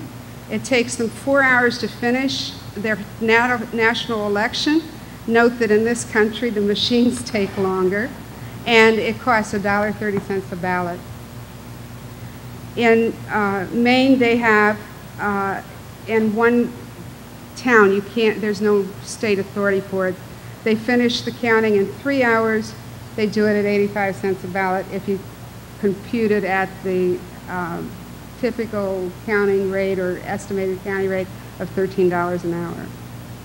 It takes them 4 hours to finish their national election. Note that in this country, the machines take longer, and it costs $1.30 a ballot. In Maine, they have, in one town, there's no state authority for it. They finish the counting in 3 hours. They do it at 85 cents a ballot if you compute it at the typical counting rate or estimated county rate of $13 an hour,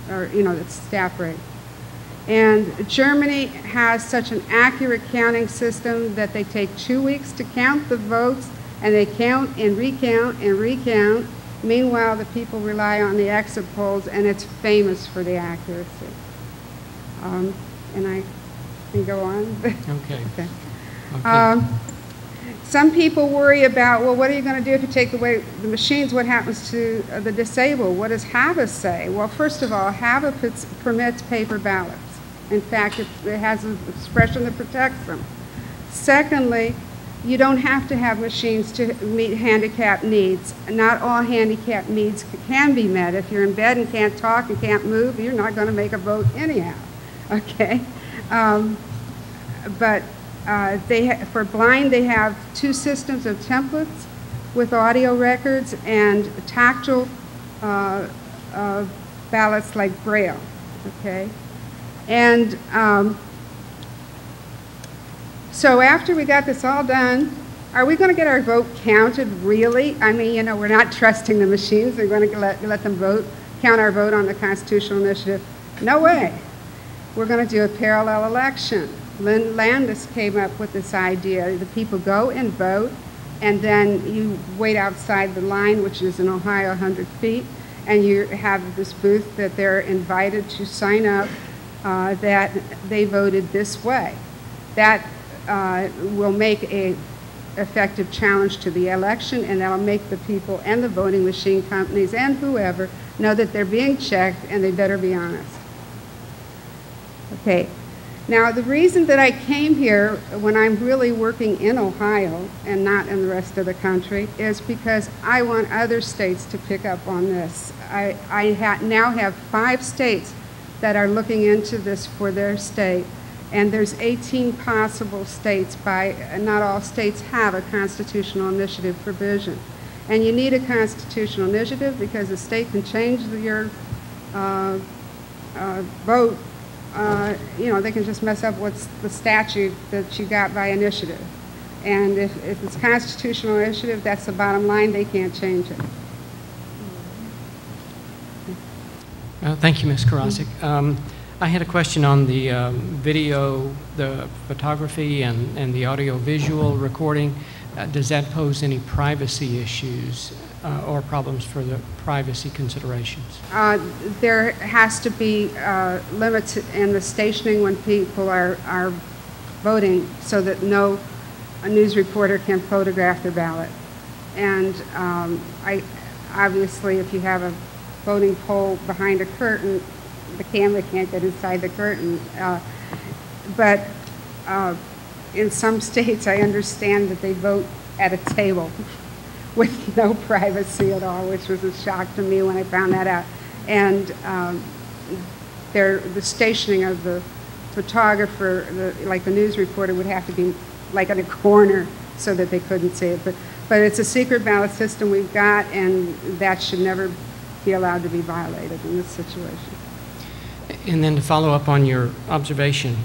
or, the staff rate. And Germany has such an accurate counting system that they take 2 weeks to count the votes, and they count and recount and recount. Meanwhile, the people rely on the exit polls, and it's famous for the accuracy. And I can go on. Okay. Okay. Okay. Some people worry about, well, what are you going to do if you take away the machines? What happens to the disabled? What does HAVA say? Well, first of all, HAVA permits paper ballots. In fact, it has an expression that protects them. Secondly, you don't have to have machines to meet handicap needs. Not all handicap needs can be met. If you're in bed and can't talk and can't move, you're not going to make a vote anyhow. Okay? For blind, they have 2 systems of templates with audio records and tactile ballots like Braille. Okay? And so after we got this all done, are we going to get our vote counted really? I mean, you know, we're not trusting the machines. They're going to let them count our vote on the constitutional initiative. No way. We're going to do a parallel election. Lynn Landis came up with this idea. The people go and vote, and then you wait outside the line, which is in Ohio 100 feet, and you have this booth that they're invited to sign up that they voted this way. That will make a effective challenge to the election, and that'll make the people and the voting machine companies and whoever know that they're being checked and they better be honest. Okay. Now, the reason that I came here when I'm really working in Ohio and not in the rest of the country is because I want other states to pick up on this. I now have 5 states that are looking into this for their state, and there's 18 possible states. Not all states have a constitutional initiative provision. And you need a constitutional initiative because the state can change your vote. You know, they can just mess up what's the statute that you got by initiative. And if it's constitutional initiative, that's the bottom line. They can't change it. Thank you, Ms. Karasek. I had a question on the video, the photography, and the audio-visual recording. Does that pose any privacy issues or problems for the privacy considerations? There has to be limits in the stationing when people are voting so that no news reporter can photograph their ballot. And obviously, if you have a voting poll behind a curtain, the camera can't get inside the curtain. But in some states, I understand that they vote at a table with no privacy at all, which was a shock to me when I found that out. And the stationing of the photographer, like the news reporter, would have to be like in a corner so that they couldn't see it. But it's a secret ballot system we've got, and that should never be allowed to be violated in this situation. And then to follow up on your observation,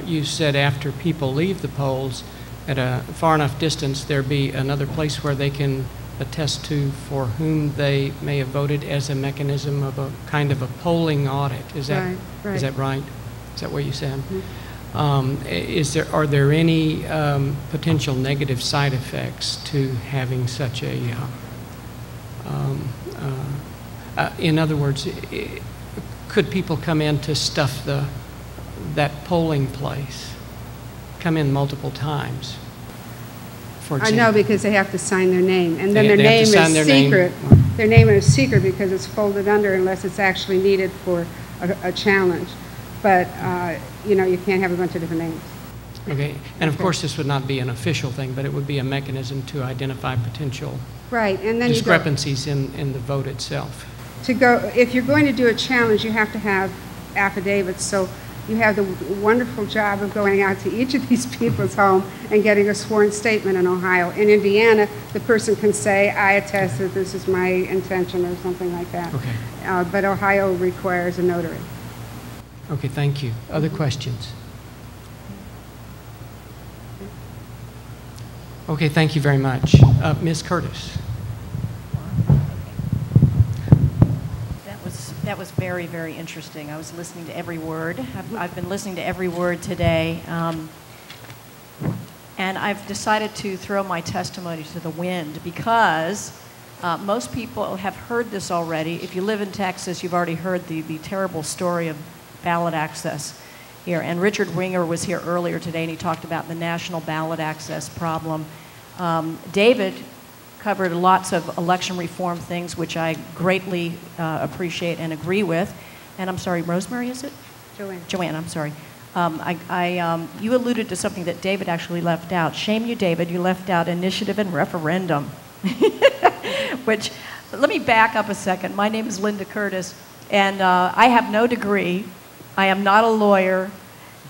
you said after people leave the polls at a far enough distance, there be another place where they can attest to for whom they may have voted as a mechanism of a kind of a polling audit. Is that right? Is that right? Is that what you said? Mm-hmm. Are there any potential negative side effects to having such a in other words, could people come in to stuff that polling place, come in multiple times, for example? I know, because they have to sign their name, and then their name is secret. Their name is secret because it's folded under unless it's actually needed for a challenge. But you know, you can't have a bunch of different names. Okay, and of course this would not be an official thing, but it would be a mechanism to identify potential and then discrepancies in the vote itself. If you're going to do a challenge, you have to have affidavits. So you have the wonderful job of going out to each of these people's home and getting a sworn statement in Ohio. In Indiana, the person can say, I attest that this is my intention, or something like that. Okay. But Ohio requires a notary. Okay, thank you. Other questions? Okay, thank you very much. Ms. Curtis. That was That was very, very interesting. I was listening to every word. I've been listening to every word today. And I've decided to throw my testimony to the wind because most people have heard this already. If you live in Texas, you've already heard the terrible story of ballot access here. And Richard Winger was here earlier today, and he talked about the national ballot access problem. David covered lots of election reform things, which I greatly appreciate and agree with. And I'm sorry, Rosemary, is it? Joanne. Joanne, I'm sorry. You alluded to something that David actually left out. Shame you, David, you left out initiative and referendum. Which, let me back up a second. My name is Linda Curtis, and I have no degree. I am not a lawyer,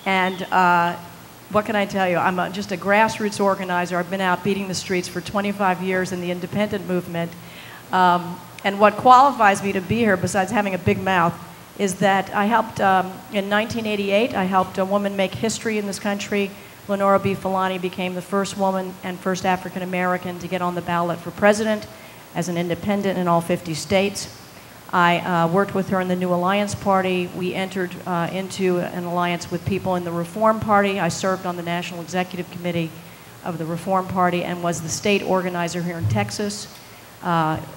and what can I tell you? I'm just a grassroots organizer. I've been out beating the streets for 25 years in the independent movement. And what qualifies me to be here, besides having a big mouth, is that I helped, in 1988, I helped a woman make history in this country. Lenora B. Fulani became the first woman and first African American to get on the ballot for president as an independent in all 50 states. I worked with her in the New Alliance Party. We entered into an alliance with people in the Reform Party. I served on the National Executive Committee of the Reform Party and was the state organizer here in Texas.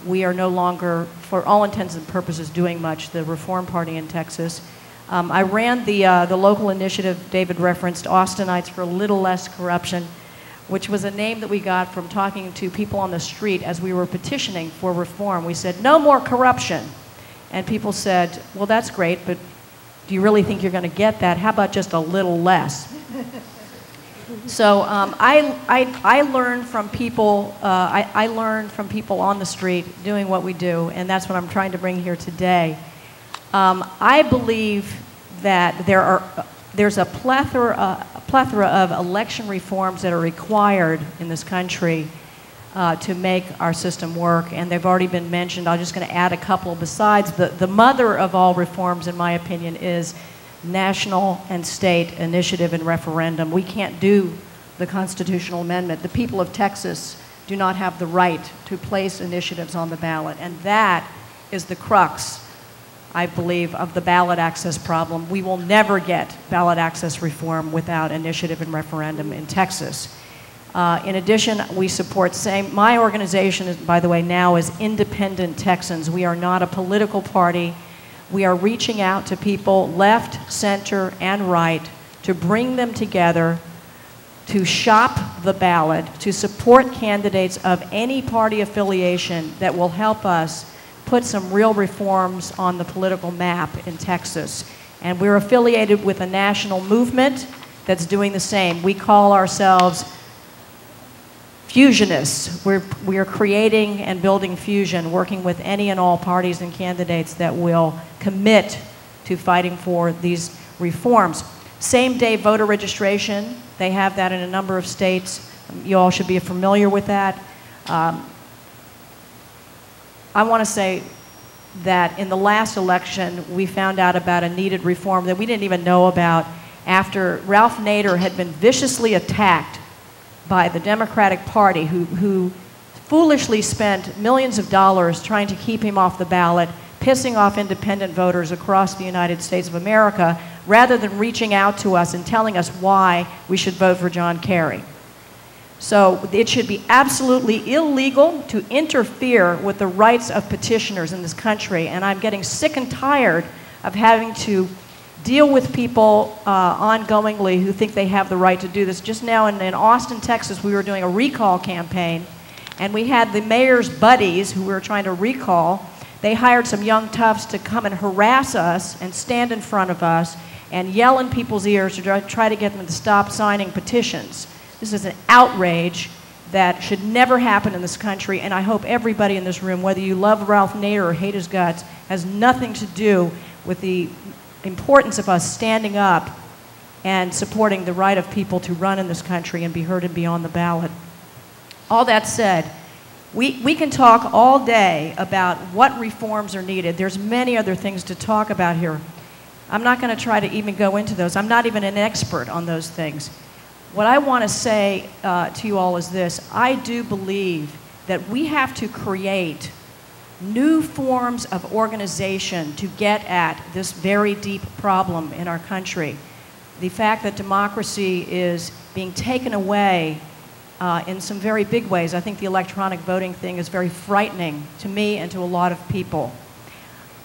We are no longer, for all intents and purposes, doing much, the Reform Party in Texas. I ran the local initiative David referenced, Austinites for a Little Less Corruption, which was a name that we got from talking to people on the street as we were petitioning for reform. We said, no more corruption. And people said, well, that's great, but do you really think you're going to get that? How about just a little less? So I learned from people. I learned from people on the street doing what we do, and that's what I'm trying to bring here today. I believe that there's a plethora of election reforms that are required in this country to make our system work, and they've already been mentioned. I'm just going to add a couple. Besides, the mother of all reforms, in my opinion, is national and state initiative and referendum. We can't do the constitutional amendment. The people of Texas do not have the right to place initiatives on the ballot, and that is the crux, I believe, of the ballot access problem. We will never get ballot access reform without initiative and referendum in Texas. In addition, we support my organization, by the way, now is Independent Texans. We are not a political party. We are reaching out to people left, center, and right to bring them together, to shop the ballot, to support candidates of any party affiliation that will help us put some real reforms on the political map in Texas. And we're affiliated with a national movement that's doing the same. We call ourselves fusionists. We are creating and building fusion, working with any and all parties and candidates that will commit to fighting for these reforms. Same-day voter registration, they have that in a number of states. You all should be familiar with that. I want to say that in the last election, we found out about a needed reform that we didn't even know about after Ralph Nader had been viciously attacked by the Democratic Party, who foolishly spent millions of dollars trying to keep him off the ballot, pissing off independent voters across the United States of America, rather than reaching out to us and telling us why we should vote for John Kerry. So it should be absolutely illegal to interfere with the rights of petitioners in this country, and I'm getting sick and tired of having to deal with people ongoingly who think they have the right to do this. Just now in Austin, Texas, we were doing a recall campaign, and we had the mayor's buddies who we were trying to recall. They hired some young toughs to come and harass us and stand in front of us and yell in people's ears to try to get them to stop signing petitions. This is an outrage that should never happen in this country, and I hope everybody in this room, whether you love Ralph Nader or hate his guts, has nothing to do with the importance of us standing up and supporting the right of people to run in this country and be heard and be on the ballot. All that said, we can talk all day about what reforms are needed. There's many other things to talk about here. I'm not going to try to even go into those. I'm not even an expert on those things. What I want to say to you all is this. I do believe that we have to create new forms of organization to get at this very deep problem in our country. The fact that democracy is being taken away in some very big ways. I think the electronic voting thing is very frightening to me and to a lot of people.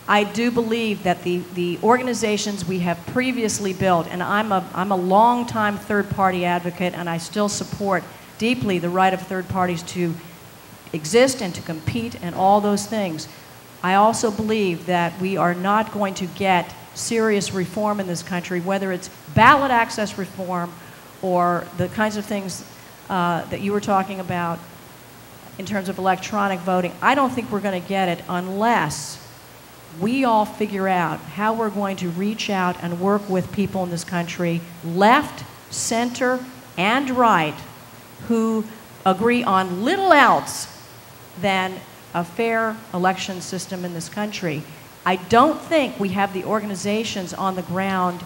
I do believe that the organizations we have previously built, and I'm a long-time third-party advocate, and I still support deeply the right of third parties to exist and to compete and all those things. I also believe that we are not going to get serious reform in this country, whether it's ballot access reform or the kinds of things that you were talking about in terms of electronic voting. I don't think we're going to get it unless we all figure out how we're going to reach out and work with people in this country, left, center, and right, who agree on little else than a fair election system in this country. I don't think we have the organizations on the ground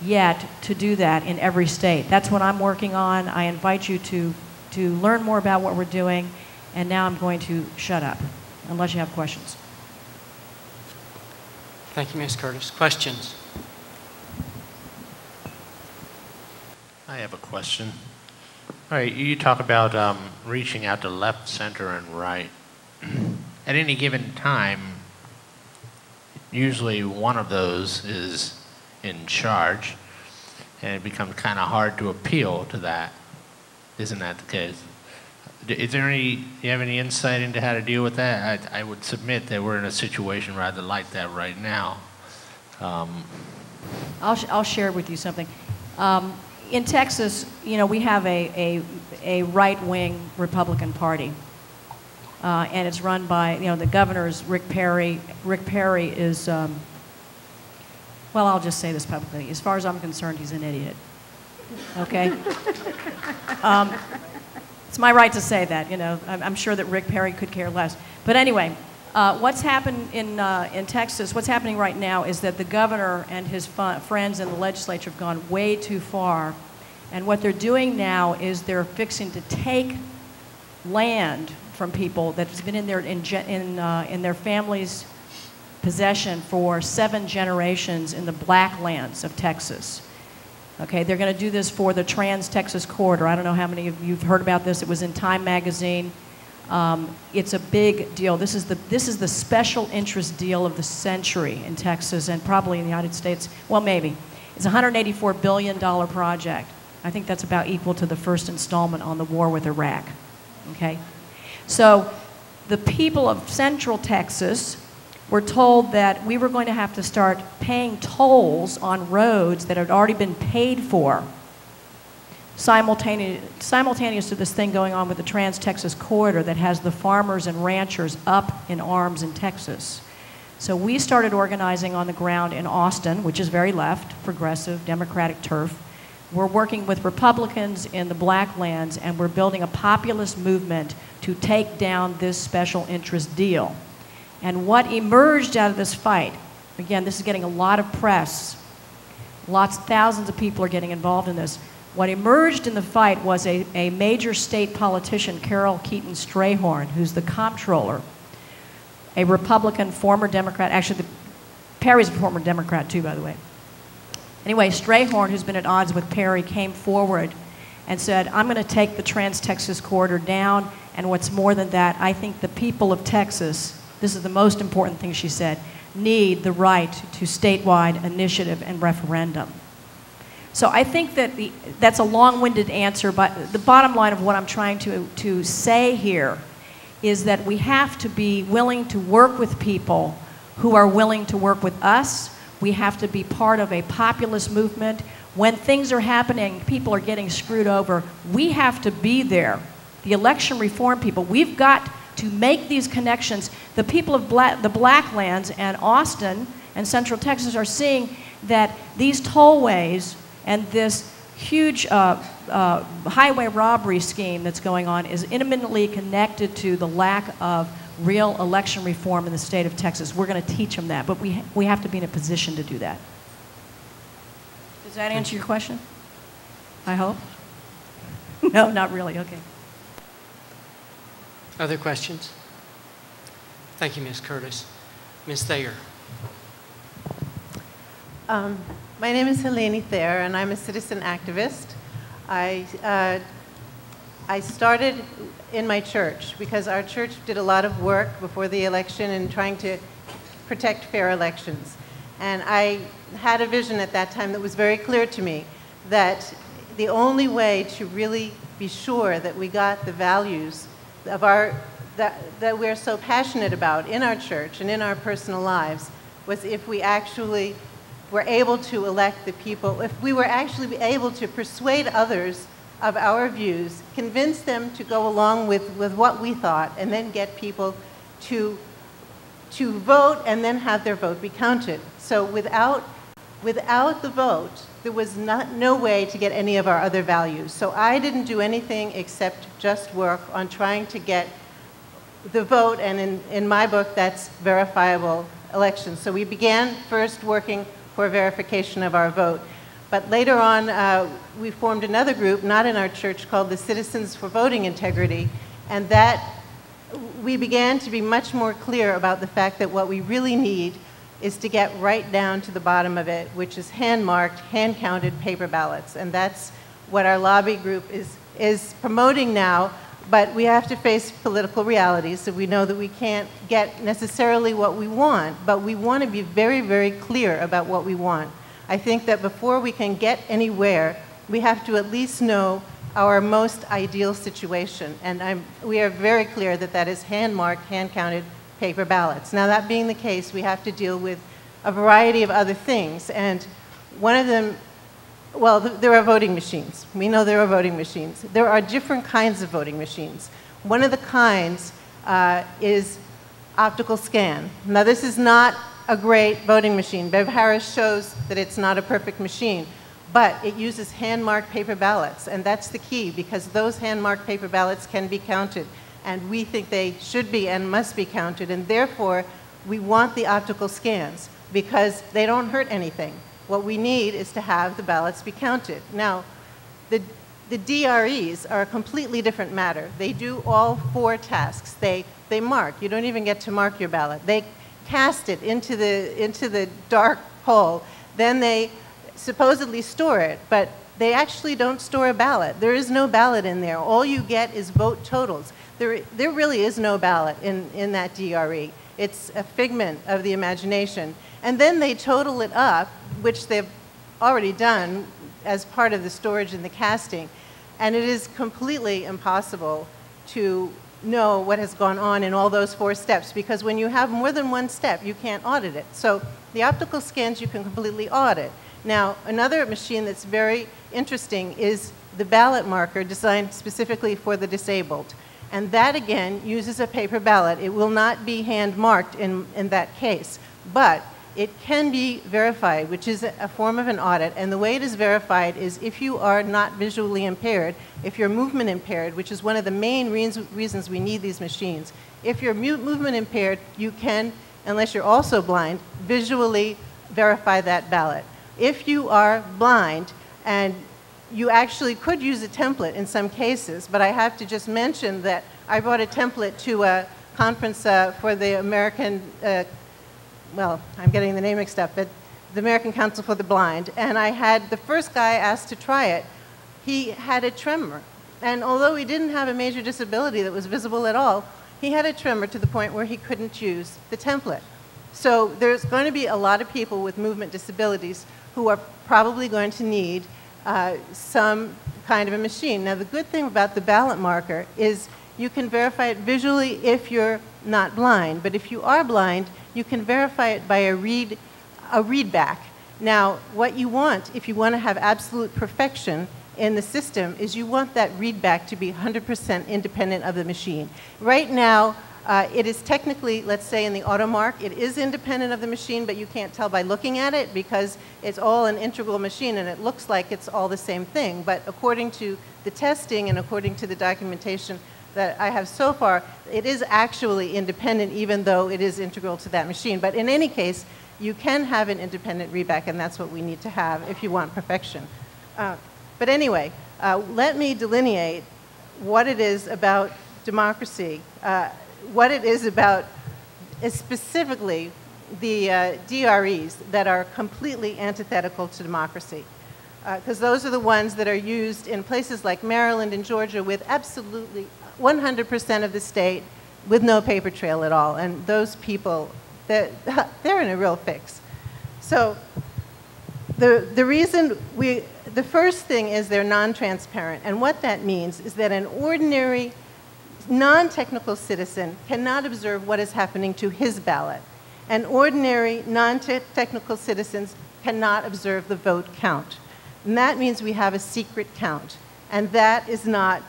yet to do that in every state. That's what I'm working on. I invite you to learn more about what we're doing, and now I'm going to shut up, unless you have questions. Thank you, Ms. Curtis. Questions? I have a question. All right, you talk about reaching out to left, center, and right. At any given time, usually one of those is in charge, and it becomes kind of hard to appeal to that. Isn't that the case? Is there any, do you have any insight into how to deal with that? I would submit that we're in a situation rather like that right now. I'll share with you something. In Texas, you know, we have a right-wing Republican Party, and it's run by, you know, the governor is Rick Perry. Rick Perry is, well, I'll just say this publicly. As far as I'm concerned, he's an idiot. Okay? It's my right to say that, you know. I'm sure that Rick Perry could care less. But anyway, what's happened in Texas, what's happening right now is that the governor and his friends in the legislature have gone way too far. And what they're doing now is they're fixing to take land from people that's been in their family's possession for 7 generations in the black lands of Texas. Okay, they're going to do this for the Trans-Texas Corridor. I don't know how many of you have heard about this. It was in Time magazine. It's a big deal. This is the special interest deal of the century in Texas and probably in the United States. Well, maybe. It's a $184 billion project. I think that's about equal to the first installment on the war with Iraq. Okay? So the people of Central Texas were told that we were going to have to start paying tolls on roads that had already been paid for, simultaneous to this thing going on with the Trans-Texas Corridor that has the farmers and ranchers up in arms in Texas. So we started organizing on the ground in Austin, which is very left, progressive, Democratic turf. We're working with Republicans in the black lands, and we're building a populist movement to take down this special interest deal. And what emerged out of this fight, again, this is getting a lot of press, thousands of people are getting involved in this. What emerged in the fight was a major state politician, Carol Keaton Strayhorn, who's the comptroller, a Republican, former Democrat, actually Perry's a former Democrat too, by the way. Anyway, Strayhorn, who's been at odds with Perry, came forward and said, I'm going to take the Trans-Texas Corridor down, and what's more than that, I think the people of Texas, this is the most important thing she said, need the right to statewide initiative and referendum. So I think that that's a long-winded answer, but the bottom line of what I'm trying to say here is that we have to be willing to work with people who are willing to work with us. We have to be part of a populist movement. When things are happening, people are getting screwed over, we have to be there. The election reform people, we've got to make these connections. The people of the black lands and Austin and Central Texas are seeing that these tollways and this huge highway robbery scheme that's going on is intimately connected to the lack of real election reform in the state of Texas. We're going to teach them that, but we have to be in a position to do that. Does that answer your question? I hope. No, not really. Okay. Other questions? Thank you, Ms. Curtis. Ms. Thayer. My name is Helini Thayer, and I'm a citizen activist. I started in my church because our church did a lot of work before the election in trying to protect fair elections. And I had a vision at that time that was very clear to me that the only way to really be sure that we got the values of that we're so passionate about in our church and in our personal lives was if we actually were able to elect the people, if we were actually able to persuade others of our views, convince them to go along with what we thought, and then get people to vote and then have their vote be counted. So without the vote, there was no way to get any of our other values. So I didn't do anything except just work on trying to get the vote, and in my book, that's verifiable elections. So we began first working for verification of our vote. But later on, we formed another group, not in our church, called the Citizens for Voting Integrity, and that we began to be much more clear about the fact that what we really need is to get right down to the bottom of it, which is hand-marked, hand-counted paper ballots. And that's what our lobby group is promoting now, but we have to face political realities, so we know that we can't get necessarily what we want, but we want to be very, very clear about what we want. I think that before we can get anywhere, we have to at least know our most ideal situation, and we are very clear that that is hand-marked, hand-counted paper ballots. Now, that being the case, we have to deal with a variety of other things, and one of them, well, there are voting machines. We know there are voting machines. There are different kinds of voting machines. One of the kinds is optical scan. Now, this is not a great voting machine. Bev Harris shows that it's not a perfect machine, but it uses hand-marked paper ballots, and that's the key, because those hand-marked paper ballots can be counted, and we think they should be and must be counted, and therefore, we want the optical scans, because they don't hurt anything. What we need is to have the ballots be counted. Now, the DREs are a completely different matter. They do all 4 tasks. They mark. You don't even get to mark your ballot. They cast it into the dark hole. Then they supposedly store it, but they actually don't store a ballot. There is no ballot in there. All you get is vote totals. There really is no ballot in that DRE. It's a figment of the imagination. And then they total it up, which they've already done as part of the storage and the casting. And it is completely impossible to know what has gone on in all those 4 steps, because when you have more than one step, you can't audit it. So the optical scans you can completely audit. Now, another machine that's very interesting is the ballot marker designed specifically for the disabled. And that, again, uses a paper ballot. It will not be hand-marked in that case, but it can be verified, which is a form of an audit. And the way it is verified is if you are not visually impaired, if you're movement impaired, which is one of the main reasons we need these machines. If you're movement impaired, you can, unless you're also blind, visually verify that ballot. If you are blind, and you actually could use a template in some cases, but I have to just mention that I brought a template to a conference for the American, well, I'm getting the name mixed up, but the American Council for the Blind, and I had the first guy asked to try it. He had a tremor, and although he didn't have a major disability that was visible at all, he had a tremor to the point where he couldn't use the template. So there's going to be a lot of people with movement disabilities who are probably going to need some kind of a machine. Now, the good thing about the ballot marker is you can verify it visually if you're not blind, but if you are blind, you can verify it by a readback. Now, what you want, if you want to have absolute perfection in the system, is you want that readback to be 100% independent of the machine. Right now, it is technically, let's say in the AutoMark, it is independent of the machine, but you can't tell by looking at it because it's all an integral machine and it looks like it's all the same thing. But according to the testing and according to the documentation that I have so far, it is actually independent even though it is integral to that machine. But in any case, you can have an independent readback, and that's what we need to have if you want perfection. But anyway, let me delineate what it is about democracy, what it is about specifically the DREs that are completely antithetical to democracy. Because those are the ones that are used in places like Maryland and Georgia with absolutely 100% of the state with no paper trail at all. And those people, they're in a real fix. So the reason the first thing is they're non-transparent. And what that means is that an ordinary non-technical citizen cannot observe what is happening to his ballot. And ordinary non-technical citizens cannot observe the vote count. And that means we have a secret count. And that is not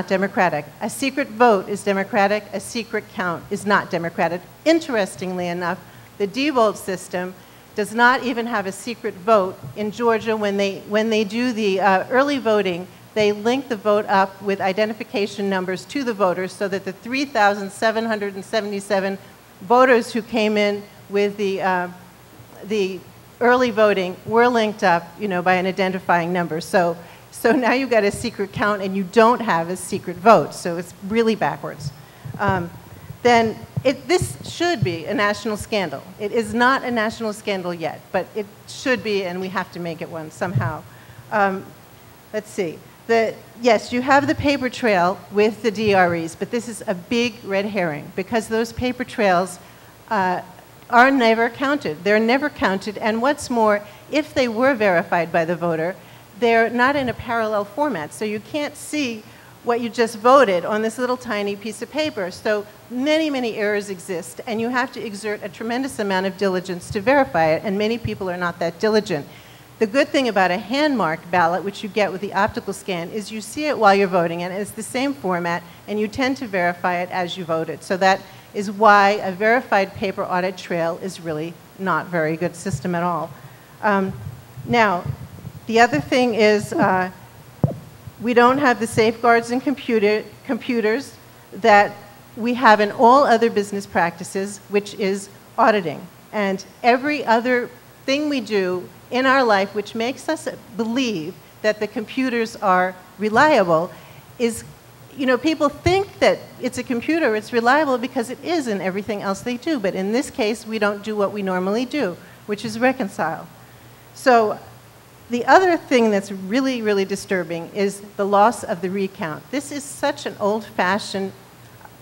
democratic. A secret vote is democratic. A secret count is not democratic. Interestingly enough, the Diebold system does not even have a secret vote. In Georgia, when they do the early voting, they link the vote up with identification numbers to the voters so that the 3,777 voters who came in with the early voting were linked up, by an identifying number. So now you've got a secret count and you don't have a secret vote. So it's really backwards. Then this should be a national scandal. It is not a national scandal yet, but it should be, and we have to make it one somehow. Let's see. Yes, you have the paper trail with the DREs, but this is a big red herring because those paper trails are never counted. They're never counted, and what's more, if they were verified by the voter, they're not in a parallel format, so you can't see what you just voted on this little tiny piece of paper. So many, many errors exist, and you have to exert a tremendous amount of diligence to verify it, and many people are not that diligent. The good thing about a hand-marked ballot, which you get with the optical scan, is you see it while you're voting, and it's the same format, and you tend to verify it as you voted. So that is why a verified paper audit trail is really not a very good system at all. Now, the other thing is we don't have the safeguards in computers that we have in all other business practices, which is auditing. And every other thing we do in our life which makes us believe that the computers are reliable is, people think that it's a computer, it's reliable because it is in everything else they do. But in this case, we don't do what we normally do, which is reconcile. So the other thing that's really, really disturbing is the loss of the recount. This is such an old-fashioned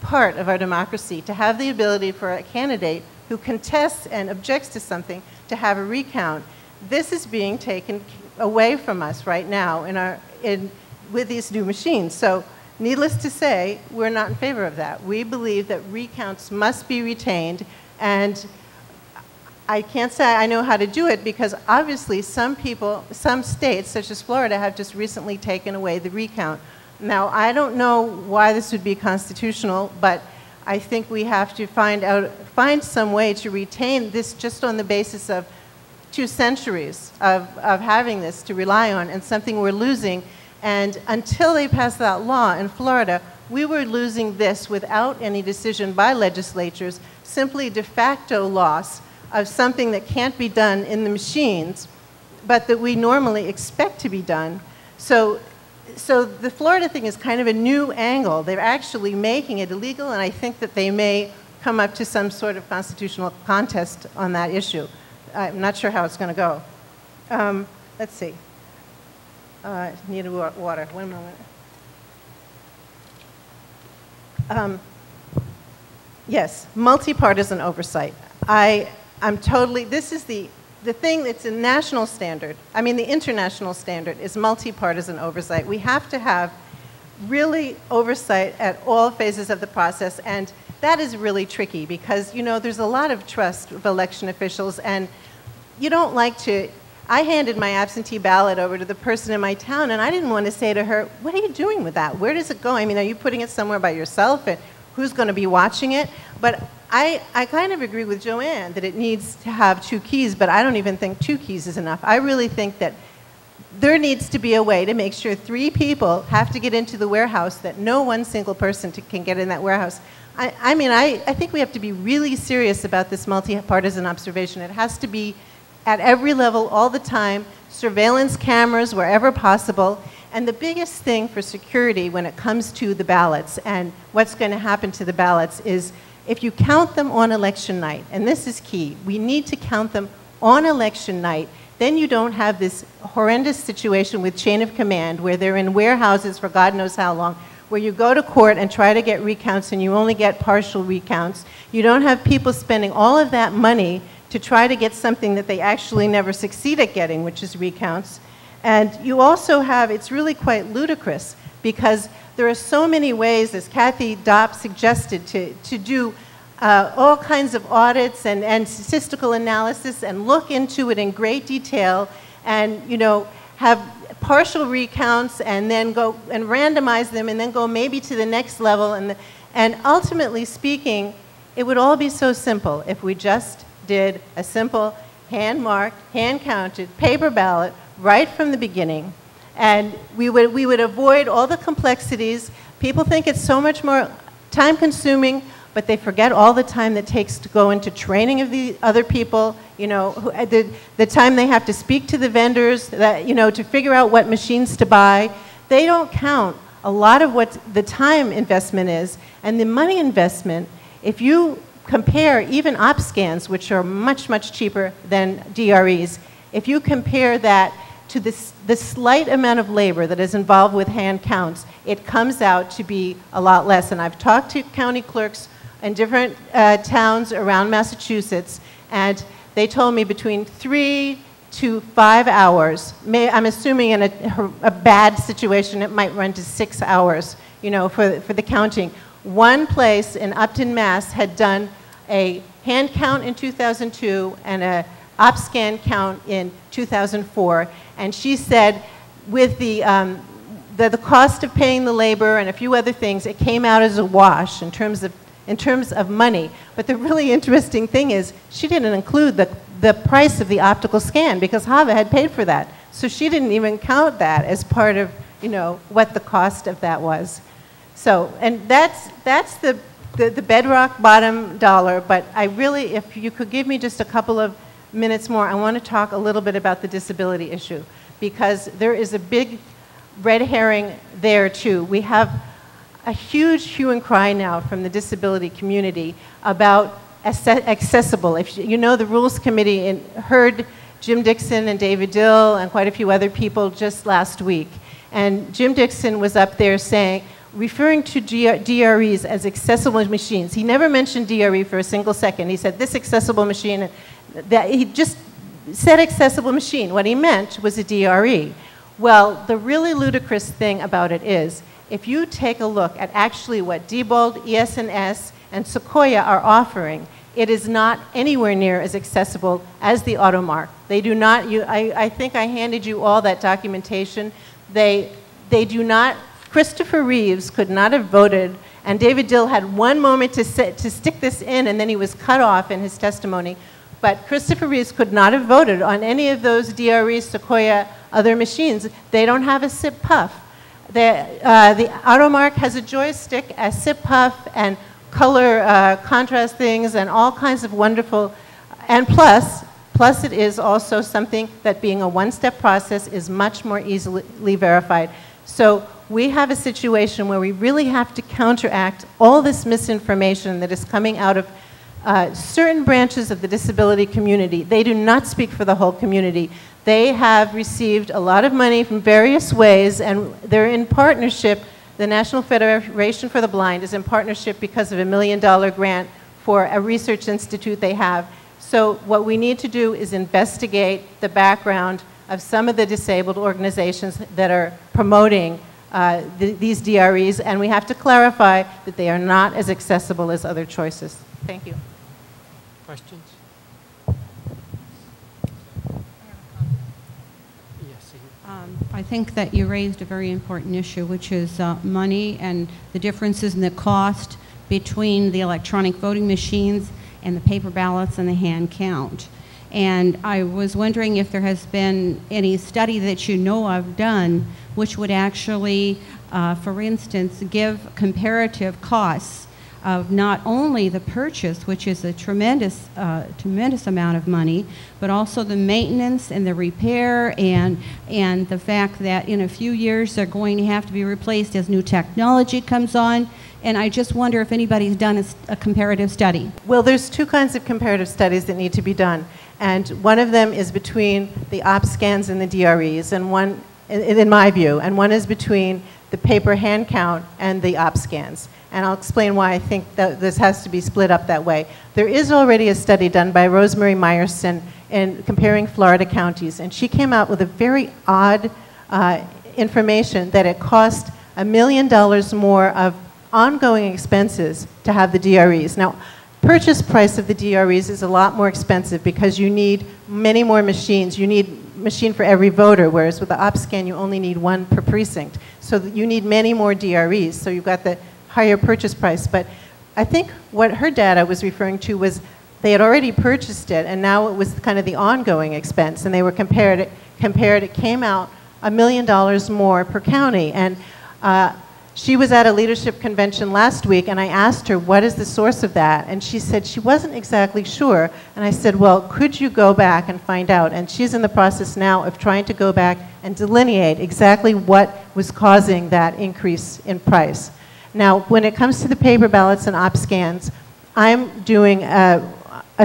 part of our democracy, to have the ability for a candidate who contests and objects to something to have a recount. This is being taken away from us right now with these new machines. So needless to say, we're not in favor of that. We believe that recounts must be retained, and I can't say I know how to do it because obviously some states, such as Florida, have just recently taken away the recount. Now, I don't know why this would be constitutional, but I think we have to find some way to retain this just on the basis of 2 centuries of having this to rely on, and something we're losing. And until they passed that law in Florida, we were losing this without any decision by legislatures, simply de facto loss of something that can't be done in the machines, but that we normally expect to be done. So the Florida thing is kind of a new angle. They're actually making it illegal, and I think that they may come up to some sort of constitutional contest on that issue. I'm not sure how it's going to go. Let's see. I need water. 1 moment. Yes, multi-partisan oversight. I'm totally, this is the thing that's a national standard. I mean, the international standard is multi-partisan oversight. We have to have really oversight at all phases of the process, and that is really tricky because, there's a lot of trust of election officials, and you don't like to. I handed my absentee ballot over to the person in my town, and I didn't want to say to her, what are you doing with that? Where does it go? I mean, are you putting it somewhere by yourself, and who's going to be watching it? But I kind of agree with Joanne that it needs to have 2 keys, but I don't even think 2 keys is enough. I really think that there needs to be a way to make sure 3 people have to get into the warehouse, that no one single person can get in that warehouse. I think we have to be really serious about this multi-partisan observation. It has to be at every level, all the time, surveillance cameras wherever possible. And the biggest thing for security when it comes to the ballots and what's going to happen to the ballots is if you count them on election night, and this is key, we need to count them on election night, then you don't have this horrendous situation with chain of command where they're in warehouses for God knows how long, where you go to court and try to get recounts and you only get partial recounts. You don't have people spending all of that money to try to get something that they actually never succeed at getting, which is recounts. And you also have, it's really quite ludicrous, because there are so many ways, as Kathy Dopp suggested, to do all kinds of audits and statistical analysis and look into it in great detail and, you know, have partial recounts and then go and randomize them and then go maybe to the next level. And ultimately speaking, it would all be so simple if we just did a simple hand-marked, hand-counted paper ballot right from the beginning. And we would avoid all the complexities. People think it's so much more time-consuming, but they forget all the time that takes to go into training of the other people, you know, the time they have to speak to the vendors, that, you know, to figure out what machines to buy. They don't count a lot of what the time investment is, and the money investment. If you compare even op scans, which are much, much cheaper than DREs, if you compare that to the slight amount of labor that is involved with hand counts, it comes out to be a lot less. And I've talked to county clerks in different towns around Massachusetts, and they told me between 3 to 5 hours. I'm assuming in a bad situation it might run to 6 hours, you know, for the counting. One place in Upton, Mass. had done a hand count in 2002 and a OpScan count in 2004, and she said with the cost of paying the labor and a few other things, it came out as a wash in terms of money. But the really interesting thing is she didn't include the price of the optical scan because Hava had paid for that. So she didn't even count that as part of, you know, what the cost of that was. So, and that's the bedrock bottom dollar, but I really, if you could give me just a couple of minutes more, I want to talk a little bit about the disability issue, because there is a big red herring there too. We have a huge hue and cry now from the disability community about accessible. If you know, the Rules Committee heard Jim Dixon and David Dill and quite a few other people just last week. And Jim Dixon was up there saying, referring to DREs as accessible machines. He never mentioned DRE for a single second. He said this accessible machine, that he just said accessible machine. What he meant was a DRE. Well, the really ludicrous thing about it is, if you take a look at actually what Diebold, ES&S, and Sequoia are offering, it is not anywhere near as accessible as the Automark. They do not, I think I handed you all that documentation. They do not, Christopher Reeves could not have voted, and David Dill had one moment to stick this in, and then he was cut off in his testimony. But Christopher Reeves could not have voted on any of those DREs, Sequoia, other machines. They don't have a SIP puff. The Automark has a joystick, a SIP puff, and color contrast things, and all kinds of wonderful, and plus it is also something that, being a one-step process, is much more easily verified. So we have a situation where we really have to counteract all this misinformation that is coming out of certain branches of the disability community. They do not speak for the whole community. They have received a lot of money from various ways, and they're in partnership. The National Federation for the Blind is in partnership because of a $1 million grant for a research institute they have. So what we need to do is investigate the background of some of the disabled organizations that are promoting these DREs, and we have to clarify that they are not as accessible as other choices. Thank you. Questions? I think that you raised a very important issue, which is money and the differences in the cost between the electronic voting machines and the paper ballots and the hand count. And I was wondering if there has been any study that you know of done which would actually, for instance, give comparative costs of not only the purchase, which is a tremendous amount of money, but also the maintenance and the repair and the fact that in a few years they're going to have to be replaced as new technology comes on. And I just wonder if anybody's done a comparative study. Well, there's two kinds of comparative studies that need to be done. And one of them is between the op scans and the DREs, and one, in my view, and one is between the paper hand count and the op scans. And I'll explain why I think that this has to be split up that way. There is already a study done by Rosemary Meyerson in comparing Florida counties, and she came out with a very odd information that it cost $1 million more of ongoing expenses to have the DREs. Now, purchase price of the DREs is a lot more expensive because you need many more machines. You need a machine for every voter, whereas with the OpScan you only need one per precinct. So you need many more DREs, so you've got the higher purchase price. But I think what her data was referring to was they had already purchased it, and now it was kind of the ongoing expense, and they were compared. It came out $1 million more per county. And she was at a leadership convention last week, and I asked her, what is the source of that? And she said she wasn't exactly sure. And I said, well, could you go back and find out? And she's in the process now of trying to go back and delineate exactly what was causing that increase in price. Now, when it comes to the paper ballots and op scans, I'm doing a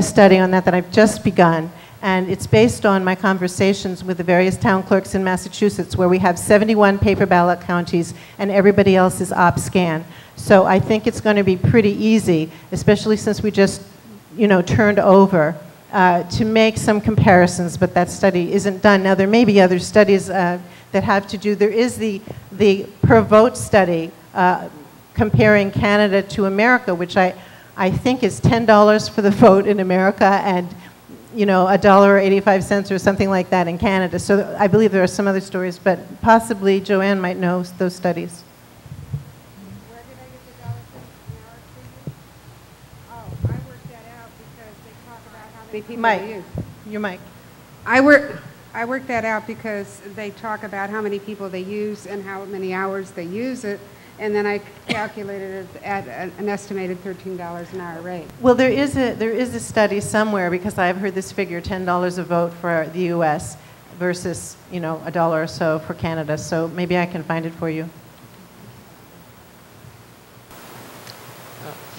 study on that I've just begun. And it's based on my conversations with the various town clerks in Massachusetts, where we have 71 paper ballot counties and everybody else is op scan. So I think it's going to be pretty easy, especially since we just, turned over, to make some comparisons, but that study isn't done. Now, there may be other studies that have to do. There is the per vote study comparing Canada to America, which I think is $10 for the vote in America and $1.85 or something like that in Canada. So I believe there are some other stories, but possibly Joanne might know those studies. Where did I get the dollar cents an hour figure? Oh, I worked that out because they talk about how many people they use. Your mic. I worked that out because they talk about how many people they use and how many hours they use it. And then I calculated it at an estimated $13 an hour rate. Well, there is a study somewhere, because I've heard this figure, $10 a vote for the U.S. versus, $1 or so for Canada. So maybe I can find it for you.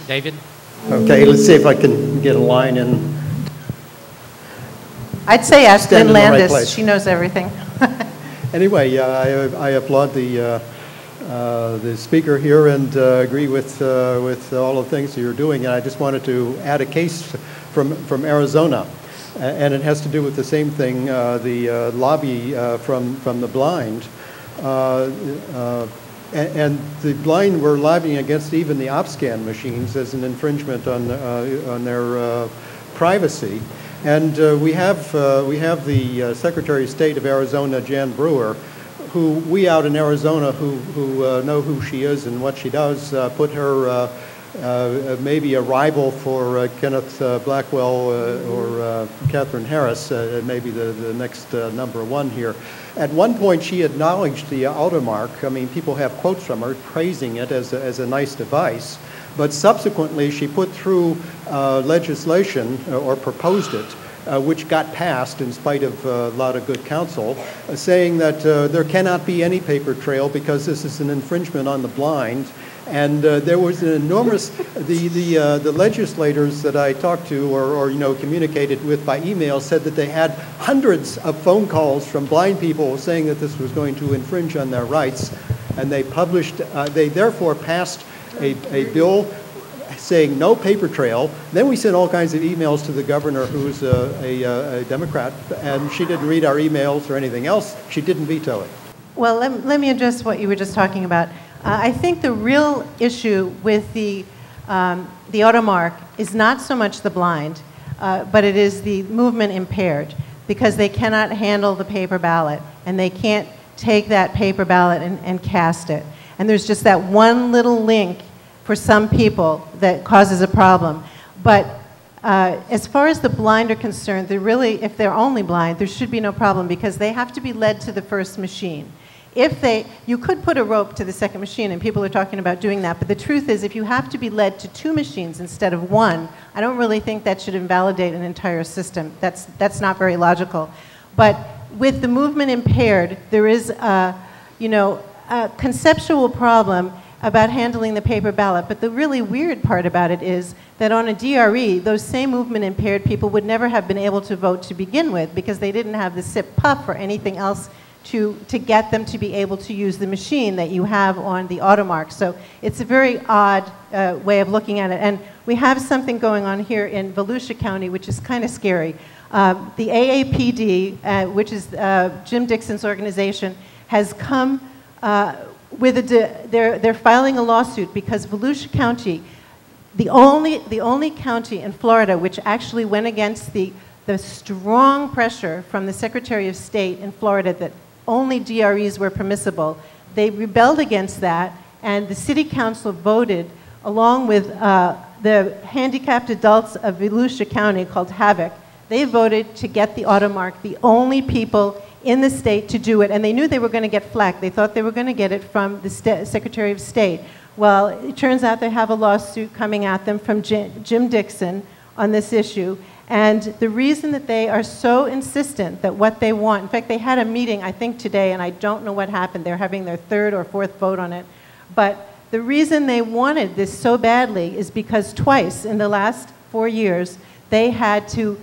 David? Okay, let's see if I can get a line in. I'd say ask Lynn Landis. Right, she knows everything. Anyway, I applaud the speaker here and agree with all the things that you're doing. And I just wanted to add a case from Arizona, and it has to do with the same thing, the lobby from the blind. And the blind were lobbying against even the OpScan machines as an infringement on their privacy. And we have the Secretary of State of Arizona, Jan Brewer, who we out in Arizona who know who she is and what she does, put her maybe a rival for Kenneth Blackwell or Catherine Harris, maybe the next number one here. At one point, she acknowledged the Automark. I mean, people have quotes from her praising it as a nice device. But subsequently, she put through legislation, or proposed it, which got passed in spite of a lot of good counsel, saying that there cannot be any paper trail because this is an infringement on the blind. And there was an enormous, the legislators that I talked to or communicated with by email said that they had hundreds of phone calls from blind people saying that this was going to infringe on their rights. And they published, they therefore passed a bill saying no paper trail. Then we sent all kinds of emails to the governor, who's a Democrat, and she didn't read our emails or anything else. She didn't veto it. Well, let me address what you were just talking about. I think the real issue with the Automark is not so much the blind, but it is the movement impaired, because they cannot handle the paper ballot, and they can't take that paper ballot and cast it. And there's just that one little link for some people that causes a problem. But as far as the blind are concerned, if they're only blind, there should be no problem, because they have to be led to the first machine. You could put a rope to the second machine, and people are talking about doing that, but the truth is, if you have to be led to 2 machines instead of 1, I don't really think that should invalidate an entire system. That's not very logical. But with the movement impaired, there is a conceptual problem about handling the paper ballot. But the really weird part about it is that on a DRE, those same movement impaired people would never have been able to vote to begin with because they didn't have the SIP puff or anything else to get them to be able to use the machine that you have on the Automark. So it's a very odd way of looking at it. And we have something going on here in Volusia County, which is kind of scary. The AAPD, which is Jim Dixon's organization, has come with they're filing a lawsuit because Volusia County, the only county in Florida which actually went against the strong pressure from the Secretary of State in Florida that only DREs were permissible. They rebelled against that, and the city council voted, along with the handicapped adults of Volusia County called HAVOC. They voted to get the Automark, the only people in the state to do it, and they knew they were going to get flack. They thought they were going to get it from the Secretary of State. Well, it turns out they have a lawsuit coming at them from Jim Dixon on this issue. And the reason that they are so insistent that what they want, in fact, they had a meeting, I think, today, and I don't know what happened. They're having their third or fourth vote on it. But the reason they wanted this so badly is because twice in the last 4 years, they had to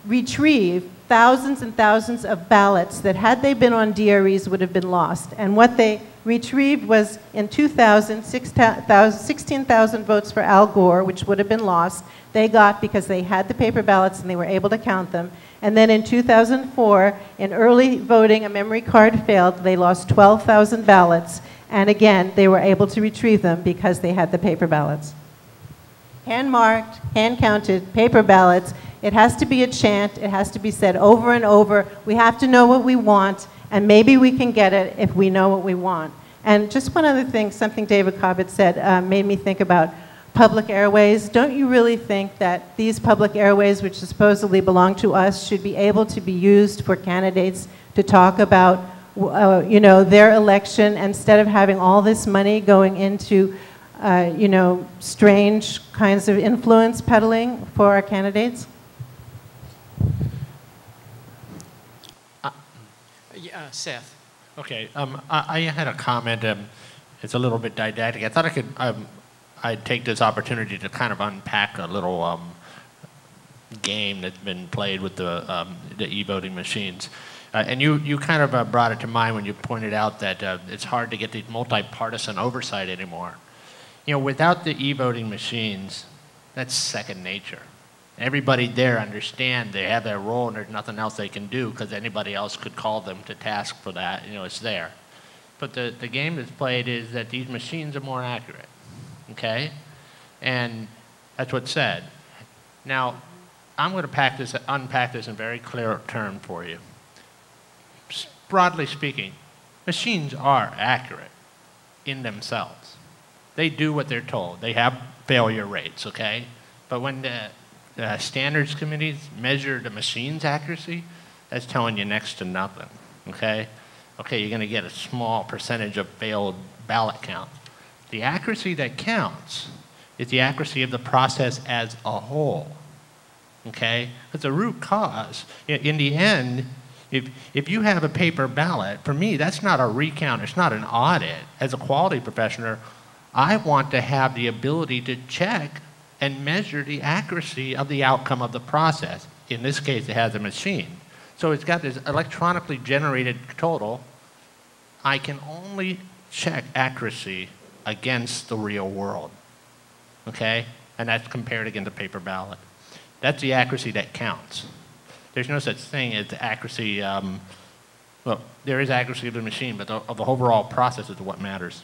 retrieve thousands and thousands of ballots that, had they been on DREs, would have been lost. And what they retrieved was, in 2000, 16,000 votes for Al Gore, which would have been lost. They got because they had the paper ballots and they were able to count them. And then in 2004, in early voting, a memory card failed. They lost 12,000 ballots. And again, they were able to retrieve them because they had the paper ballots. Hand-marked, hand-counted, paper ballots. It has to be a chant. It has to be said over and over. We have to know what we want, and maybe we can get it if we know what we want. And just one other thing, something David Cobb had said made me think about public airways. Don't you really think that these public airways, which supposedly belong to us, should be able to be used for candidates to talk about their election, instead of having all this money going into strange kinds of influence peddling for our candidates? Seth. Okay, I had a comment. It's a little bit didactic. I thought I'd take this opportunity to kind of unpack a little game that's been played with the e-voting machines. And you kind of brought it to mind when you pointed out that it's hard to get the multi-partisan oversight anymore. Without the e-voting machines, that's second nature. Everybody there understand they have their role and there's nothing else they can do because anybody else could call them to task for that. It's there. But the game that's played is that these machines are more accurate, okay? And that's what's said. Now, I'm going to unpack this in very clear terms for you. Broadly speaking, machines are accurate in themselves. They do what they're told. They have failure rates, okay? But when the standards committees measure the machine's accuracy, that's telling you next to nothing, okay? Okay, you're going to get a small percentage of failed ballot count. The accuracy that counts is the accuracy of the process as a whole, okay? It's a root cause. In the end, if you have a paper ballot, for me, that's not a recount. It's not an audit. As a quality professional, I want to have the ability to check and measure the accuracy of the outcome of the process. In this case, it has a machine. So it's got this electronically generated total. I can only check accuracy against the real world, okay? And that's compared against a paper ballot. That's the accuracy that counts. There's no such thing as the accuracy, well, there is accuracy of the machine, but of the overall process is what matters.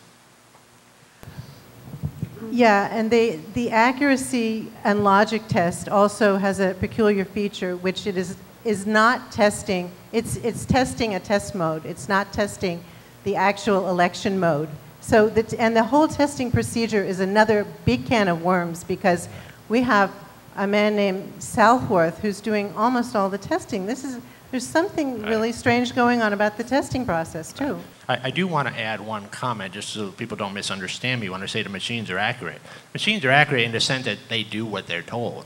Yeah, and the accuracy and logic test also has a peculiar feature, which it is not testing. It's testing a test mode. It's not testing the actual election mode. So and the whole testing procedure is another big can of worms, because we have a man named Southworth who's doing almost all the testing. There's something really strange going on about the testing process, too. I do want to add one comment, just so people don't misunderstand me when I say the machines are accurate. Machines are accurate in the sense that they do what they're told,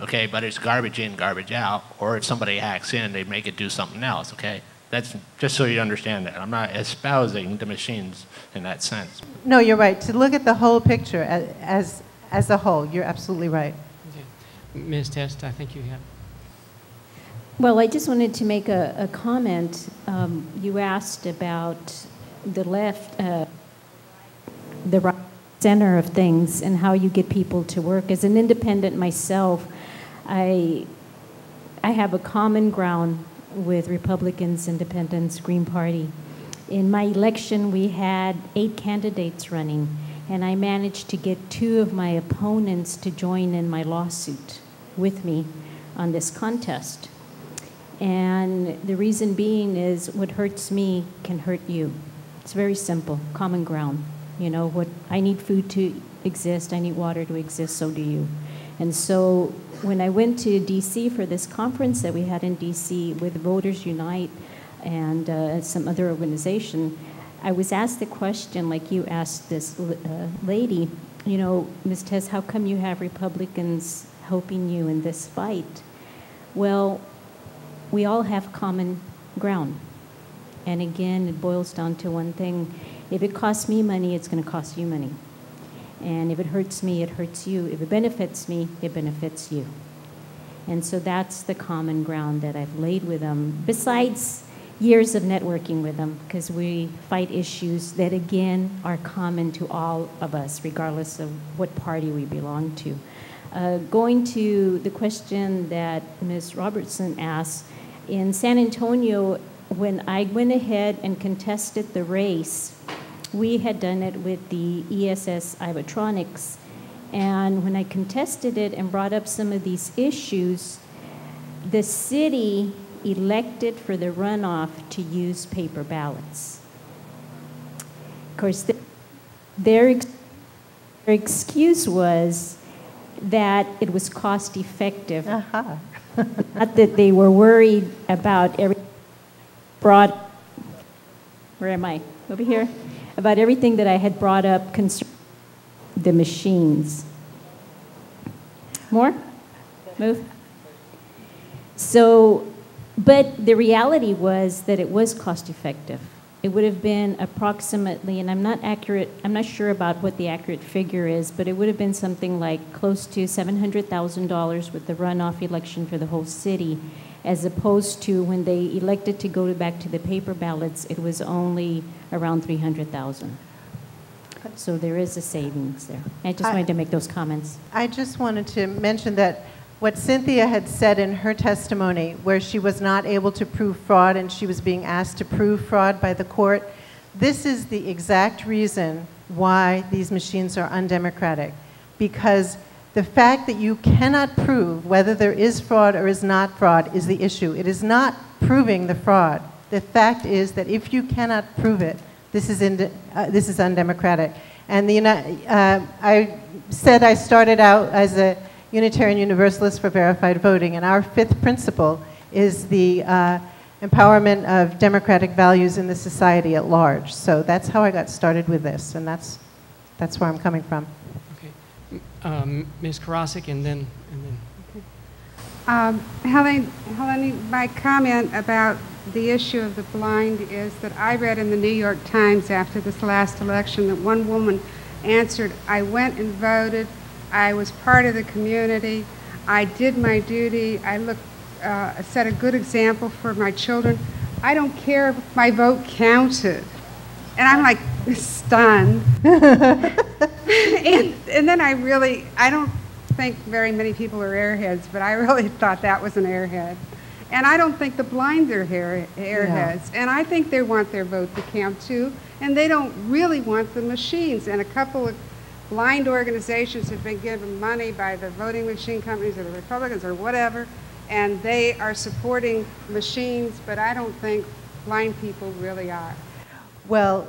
okay? But it's garbage in, garbage out, or if somebody hacks in, they make it do something else, okay? That's just so you understand that. I'm not espousing the machines in that sense. No, you're right. To look at the whole picture as a whole, you're absolutely right. Okay. Ms. Test, I think you have. Well, I just wanted to make a comment. You asked about the left, the right center of things and how you get people to work. As an independent myself, I have a common ground with Republicans, Independents, Green Party. In my election, we had 8 candidates running, and I managed to get 2 of my opponents to join in my lawsuit with me on this contest. And the reason being is what hurts me can hurt you. It's very simple, common ground. You know, what I need food to exist, I need water to exist, so do you. And so when I went to D.C. for this conference that we had in D.C. with Voters Unite and some other organization, I was asked the question, like you asked this lady, you know, Ms. Tess, how come you have Republicans helping you in this fight? Well, we all have common ground. And again, it boils down to one thing. If it costs me money, it's going to cost you money. And if it hurts me, it hurts you. If it benefits me, it benefits you. And so that's the common ground that I've laid with them, besides years of networking with them, because we fight issues that, again, are common to all of us, regardless of what party we belong to. Going to the question that Ms. Robertson asked, in San Antonio, when I went ahead and contested the race, we had done it with the ESS Ivotronics. And when I contested it and brought up some of these issues, the city elected for the runoff to use paper ballots. Of course, their excuse was that it was cost effective. Uh-huh. Not that they were worried about every broad, where am I? Over here? About everything that I had brought up concerning the machines. More? Move? So, but the reality was that it was cost effective. It would have been approximately, and I'm not sure about what the accurate figure is, but it would have been something like close to $700,000 with the runoff election for the whole city, as opposed to when they elected to go back to the paper ballots, it was only around $300,000. So there is a savings there. I just wanted to make those comments. I just wanted to mention that what Cynthia had said in her testimony, where she was not able to prove fraud and she was being asked to prove fraud by the court, this is the exact reason why these machines are undemocratic. Because the fact that you cannot prove whether there is fraud or is not fraud is the issue. It is not proving the fraud. The fact is that if you cannot prove it, this is undemocratic. And I said I started out as a Unitarian Universalist for verified voting, and our 5th principle is the empowerment of democratic values in the society at large. So that's how I got started with this, and that's where I'm coming from. Okay. Ms. Karasek, and then. Helini, my comment about the issue of the blind is that I read in the New York Times after this last election that one woman answered, I went and voted, I was part of the community, I did my duty, I set a good example for my children. I don't care if my vote counted. And I'm like stunned. and then I don't think very many people are airheads, but I really thought that was an airhead. And I don't think the blind are airheads. Yeah. And I think they want their vote to count too. And they don't really want the machines. And a couple of blind organizations have been given money by the voting machine companies or the Republicans or whatever, and they are supporting machines, but I don't think blind people really are. Well,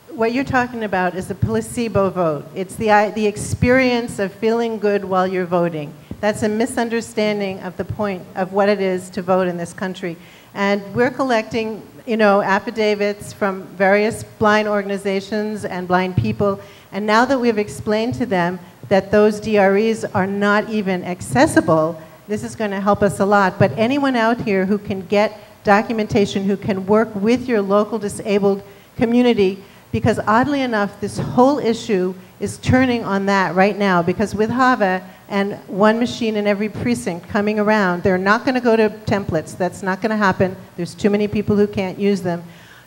what you're talking about is a placebo vote. It's the experience of feeling good while you're voting. That's a misunderstanding of the point of what it is to vote in this country. And we're collecting, affidavits from various blind organizations and blind people. And now that we've explained to them that those DREs are not even accessible, this is going to help us a lot. But anyone out here who can get documentation, who can work with your local disabled community, because oddly enough, this whole issue is turning on that right now, because with HAVA and one machine in every precinct coming around, they're not going to go to templates. That's not going to happen. There's too many people who can't use them.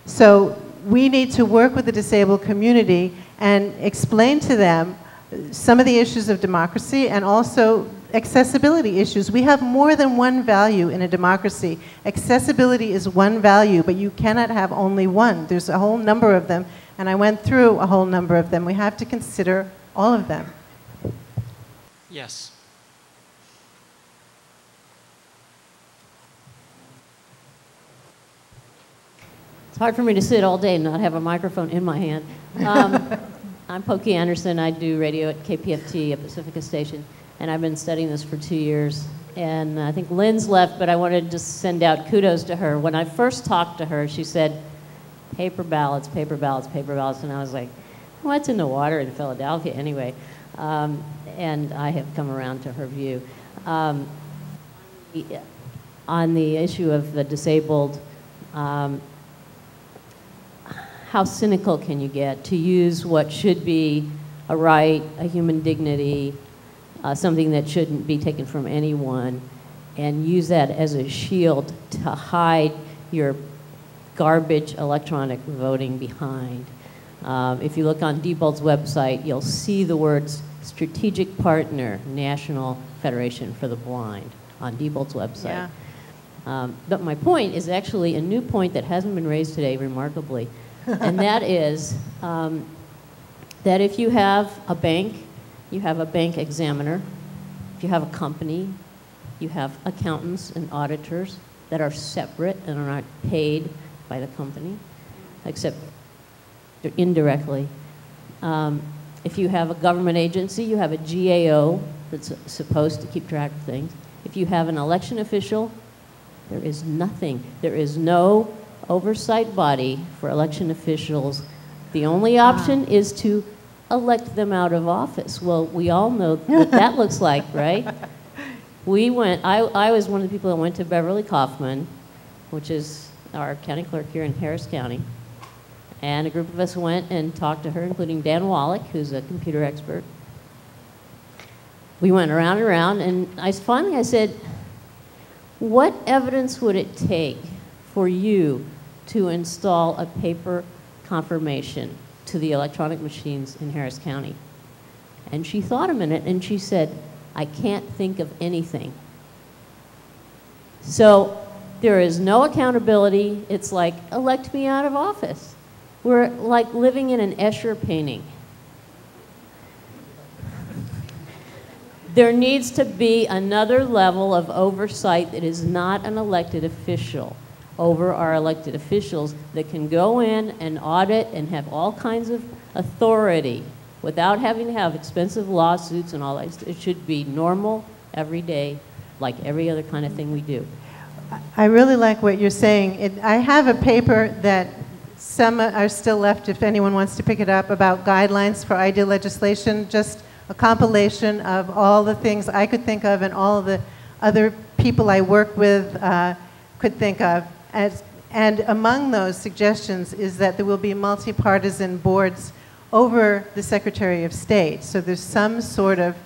So we need to work with the disabled community and explain to them some of the issues of democracy and also accessibility issues. We have more than one value in a democracy. Accessibility is one value, but you cannot have only one. There's a whole number of them, and I went through a whole number of them. We have to consider all of them. Yes. It's hard for me to sit all day and not have a microphone in my hand. I'm Pokey Anderson. I do radio at KPFT, a Pacifica station, and I've been studying this for 2 years. And I think Lynn's left, but I wanted to just send out kudos to her. When I first talked to her, she said, paper ballots, paper ballots, paper ballots. And I was like, what's in the water in Philadelphia anyway? And I have come around to her view. On the issue of the disabled, how cynical can you get to use what should be a right, a human dignity, something that shouldn't be taken from anyone, and use that as a shield to hide your garbage electronic voting behind. If you look on Diebold's website, you'll see the words Strategic Partner, National Federation for the Blind on Diebold's website. Yeah. But my point is actually a new point that hasn't been raised today, remarkably. And that is that if you have a bank, you have a bank examiner. If you have a company, you have accountants and auditors that are separate and are not paid by the company, except indirectly. If you have a government agency, you have a GAO that's supposed to keep track of things. If you have an election official, there is nothing. There is no oversight body for election officials. The only option is to elect them out of office. Well, we all know what that looks like, right? I was one of the people that went to Beverly Kaufman, which is our county clerk here in Harris County. And a group of us went and talked to her, including Dan Wallach, who's a computer expert. We went around and around, and finally I said, what evidence would it take for you to install a paper confirmation to the electronic machines in Harris County? And she thought a minute, and she said, I can't think of anything. So there is no accountability. It's like, elect me out of office. We're like living in an Escher painting. There needs to be another level of oversight that is not an elected official over our elected officials that can go in and audit and have all kinds of authority without having to have expensive lawsuits and all that. It should be normal, every day, like every other kind of thing we do. I really like what you're saying. I have a paper that some are still left if anyone wants to pick it up, about guidelines for ideal legislation, just a compilation of all the things I could think of and all of the other people I work with could think of. And among those suggestions is that there will be multi-partisan boards over the Secretary of State. So there's some sort of,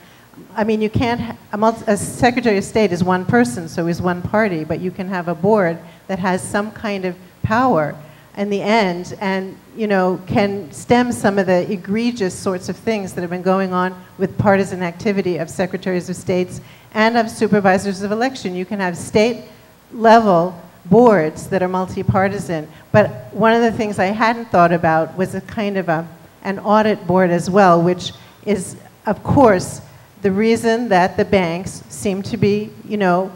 I mean, you can't, a Secretary of State is one person, so is one party, but you can have a board that has some kind of power in the end and, you know, can stem some of the egregious sorts of things that have been going on with partisan activity of Secretaries of States and of supervisors of election. You can have state-level boards that are multi-partisan, but one of the things I hadn't thought about was a kind of an audit board as well, which is, of course, the reason that the banks seem to be, you know,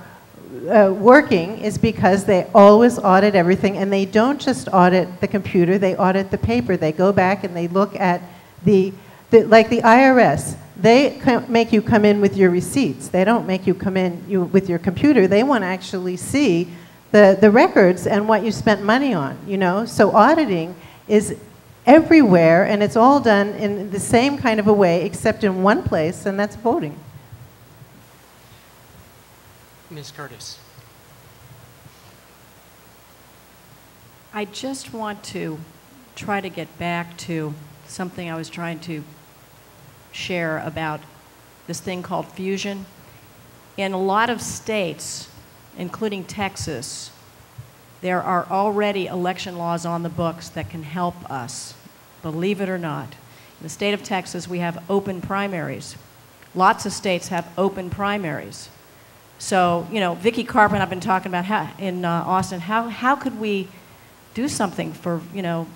working is because they always audit everything, and they don't just audit the computer, they audit the paper. They go back and they look at like the IRS. They make you come in with your receipts. They don't make you come in with your computer. They want to actually see the records and what you spent money on, you know? So auditing is everywhere, and it's all done in the same kind of a way, except in one place, and that's voting. Ms. Curtis. I just want to try to get back to something I was trying to share about this thing called fusion. In a lot of states, including Texas, there are already election laws on the books that can help us, believe it or not. In the state of Texas, we have open primaries. Lots of states have open primaries. So, you know, Vicki Carper and I've been talking about in Austin, how could we do something for, you know,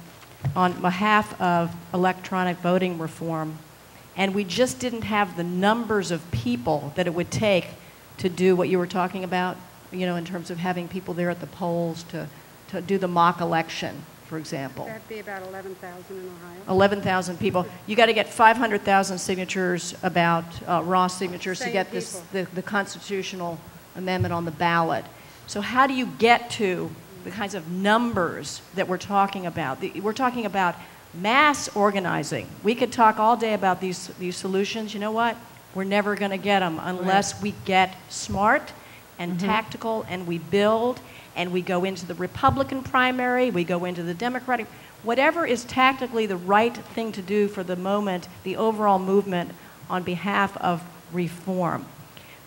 on behalf of electronic voting reform, and we just didn't have the numbers of people that it would take to do what you were talking about, you know, in terms of having people there at the polls to do the mock election, for example. That'd be about 11,000 in Ohio. 11,000 people. You got to get 500,000 signatures, about raw signatures, to get this the constitutional amendment on the ballot. So how do you get to the kinds of numbers that we're talking about? We're talking about mass organizing. We could talk all day about these solutions. You know what? We're never going to get them unless we get smart and tactical, and we build, and we go into the Republican primary, we go into the Democratic, whatever is tactically the right thing to do for the moment, the overall movement on behalf of reform.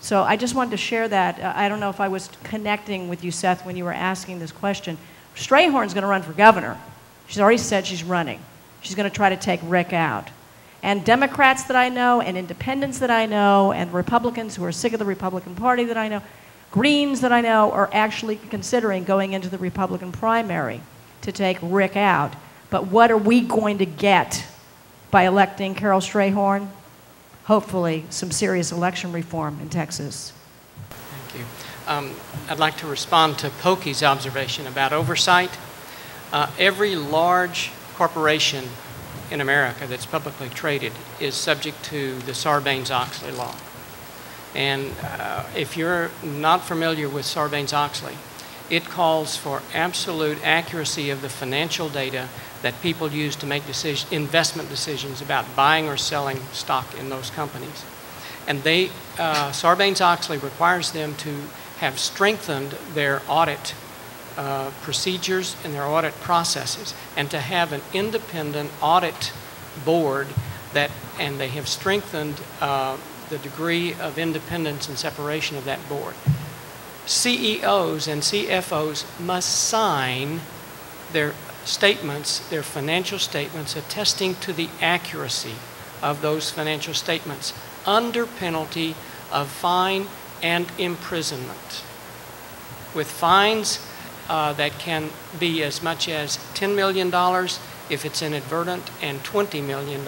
So I just wanted to share that. I don't know if I was connecting with you, Seth, when you were asking this question. Strayhorn's going to run for governor. She's already said she's running. She's going to try to take Rick out. And Democrats that I know, and independents that I know, and Republicans who are sick of the Republican Party that I know, Greens that I know, are actually considering going into the Republican primary to take Rick out. But what are we going to get by electing Carol Strayhorn? Hopefully some serious election reform in Texas. Thank you. I'd like to respond to Pokey's observation about oversight. Every large corporation in America that's publicly traded is subject to the Sarbanes-Oxley law. And if you're not familiar with Sarbanes-Oxley, it calls for absolute accuracy of the financial data that people use to make investment decisions about buying or selling stock in those companies. And Sarbanes-Oxley requires them to have strengthened their audit procedures and their audit processes, and to have an independent audit board and they have strengthened the degree of independence and separation of that board. CEOs and CFOs must sign their statements, their financial statements, attesting to the accuracy of those financial statements under penalty of fine and imprisonment, with fines that can be as much as $10 million if it's inadvertent, and $20 million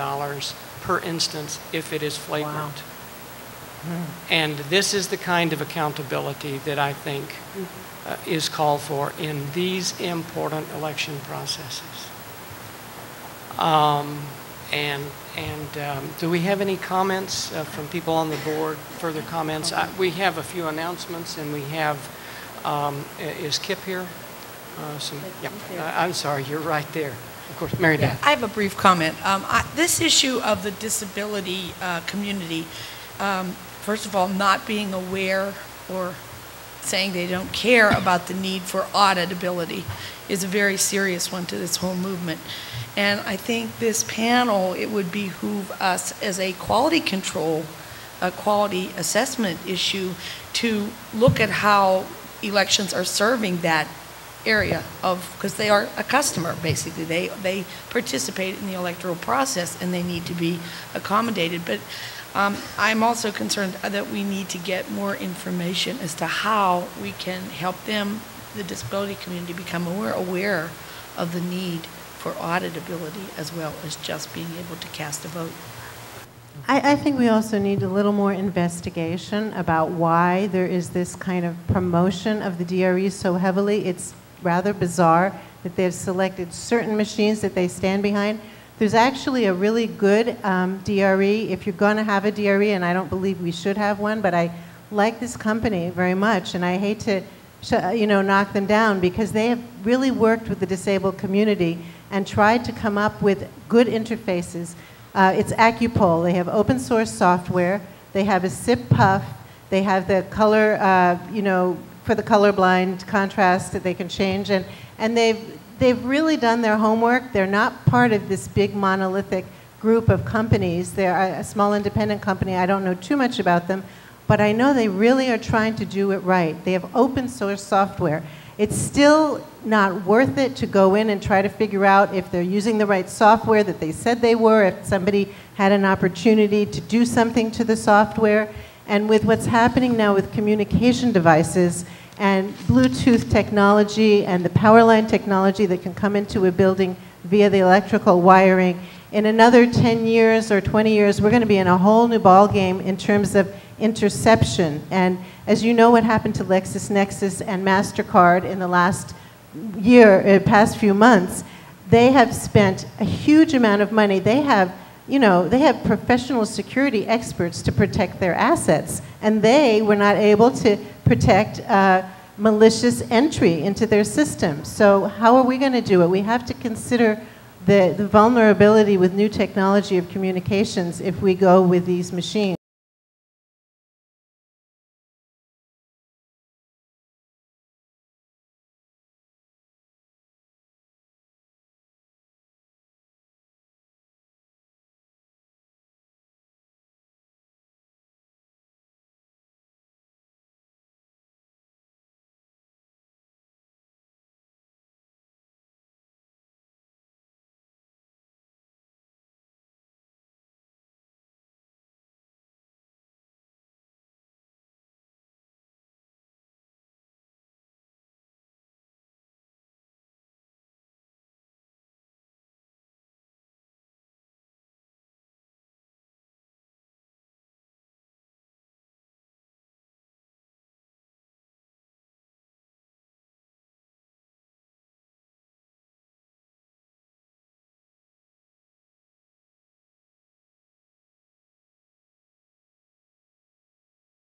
per instance if it is flagrant. Wow. And this is the kind of accountability that I think is called for in these important election processes. Do we have any comments from people on the board, further comments? We have a few announcements, and we have, is Kip here? I'm sorry, you're right there. Of course, Mary Beth. I have a brief comment. This issue of the disability community, first of all, not being aware or saying they don't care about the need for auditability is a very serious one to this whole movement. And I think this panel, it would behoove us as a quality control, a quality assessment issue, to look at how elections are serving that area of, because they are a customer, basically. They participate in the electoral process, and they need to be accommodated. But I'm also concerned that we need to get more information as to how we can help them, the disability community, become more aware of the need for auditability as well as just being able to cast a vote. I think we also need a little more investigation about why there is this kind of promotion of the DRE so heavily. It's rather bizarre that they've selected certain machines that they stand behind. There's actually a really good DRE if you're going to have a DRE, and I don't believe we should have one, but I like this company very much, and I hate to knock them down, because they have really worked with the disabled community and tried to come up with good interfaces. It's AccuPoll. They have open source software. They have a SIP puff. They have the color, for the colorblind contrast that they can change, and they've they've really done their homework. They're not part of this big monolithic group of companies. They're a small independent company. I don't know too much about them, but I know they really are trying to do it right. They have open source software. It's still not worth it to go in and try to figure out if they're using the right software that they said they were, if somebody had an opportunity to do something to the software. And with what's happening now with communication devices and Bluetooth technology and the power line technology that can come into a building via the electrical wiring, in another 10 years or 20 years, we're going to be in a whole new ballgame in terms of interception. And as you know what happened to LexisNexis and MasterCard in the last year, past few months, they have spent a huge amount of money. They have, you know, they have professional security experts to protect their assets, and they were not able to protect malicious entry into their system. So how are we going to do it? We have to consider the vulnerability with new technology of communications if we go with these machines.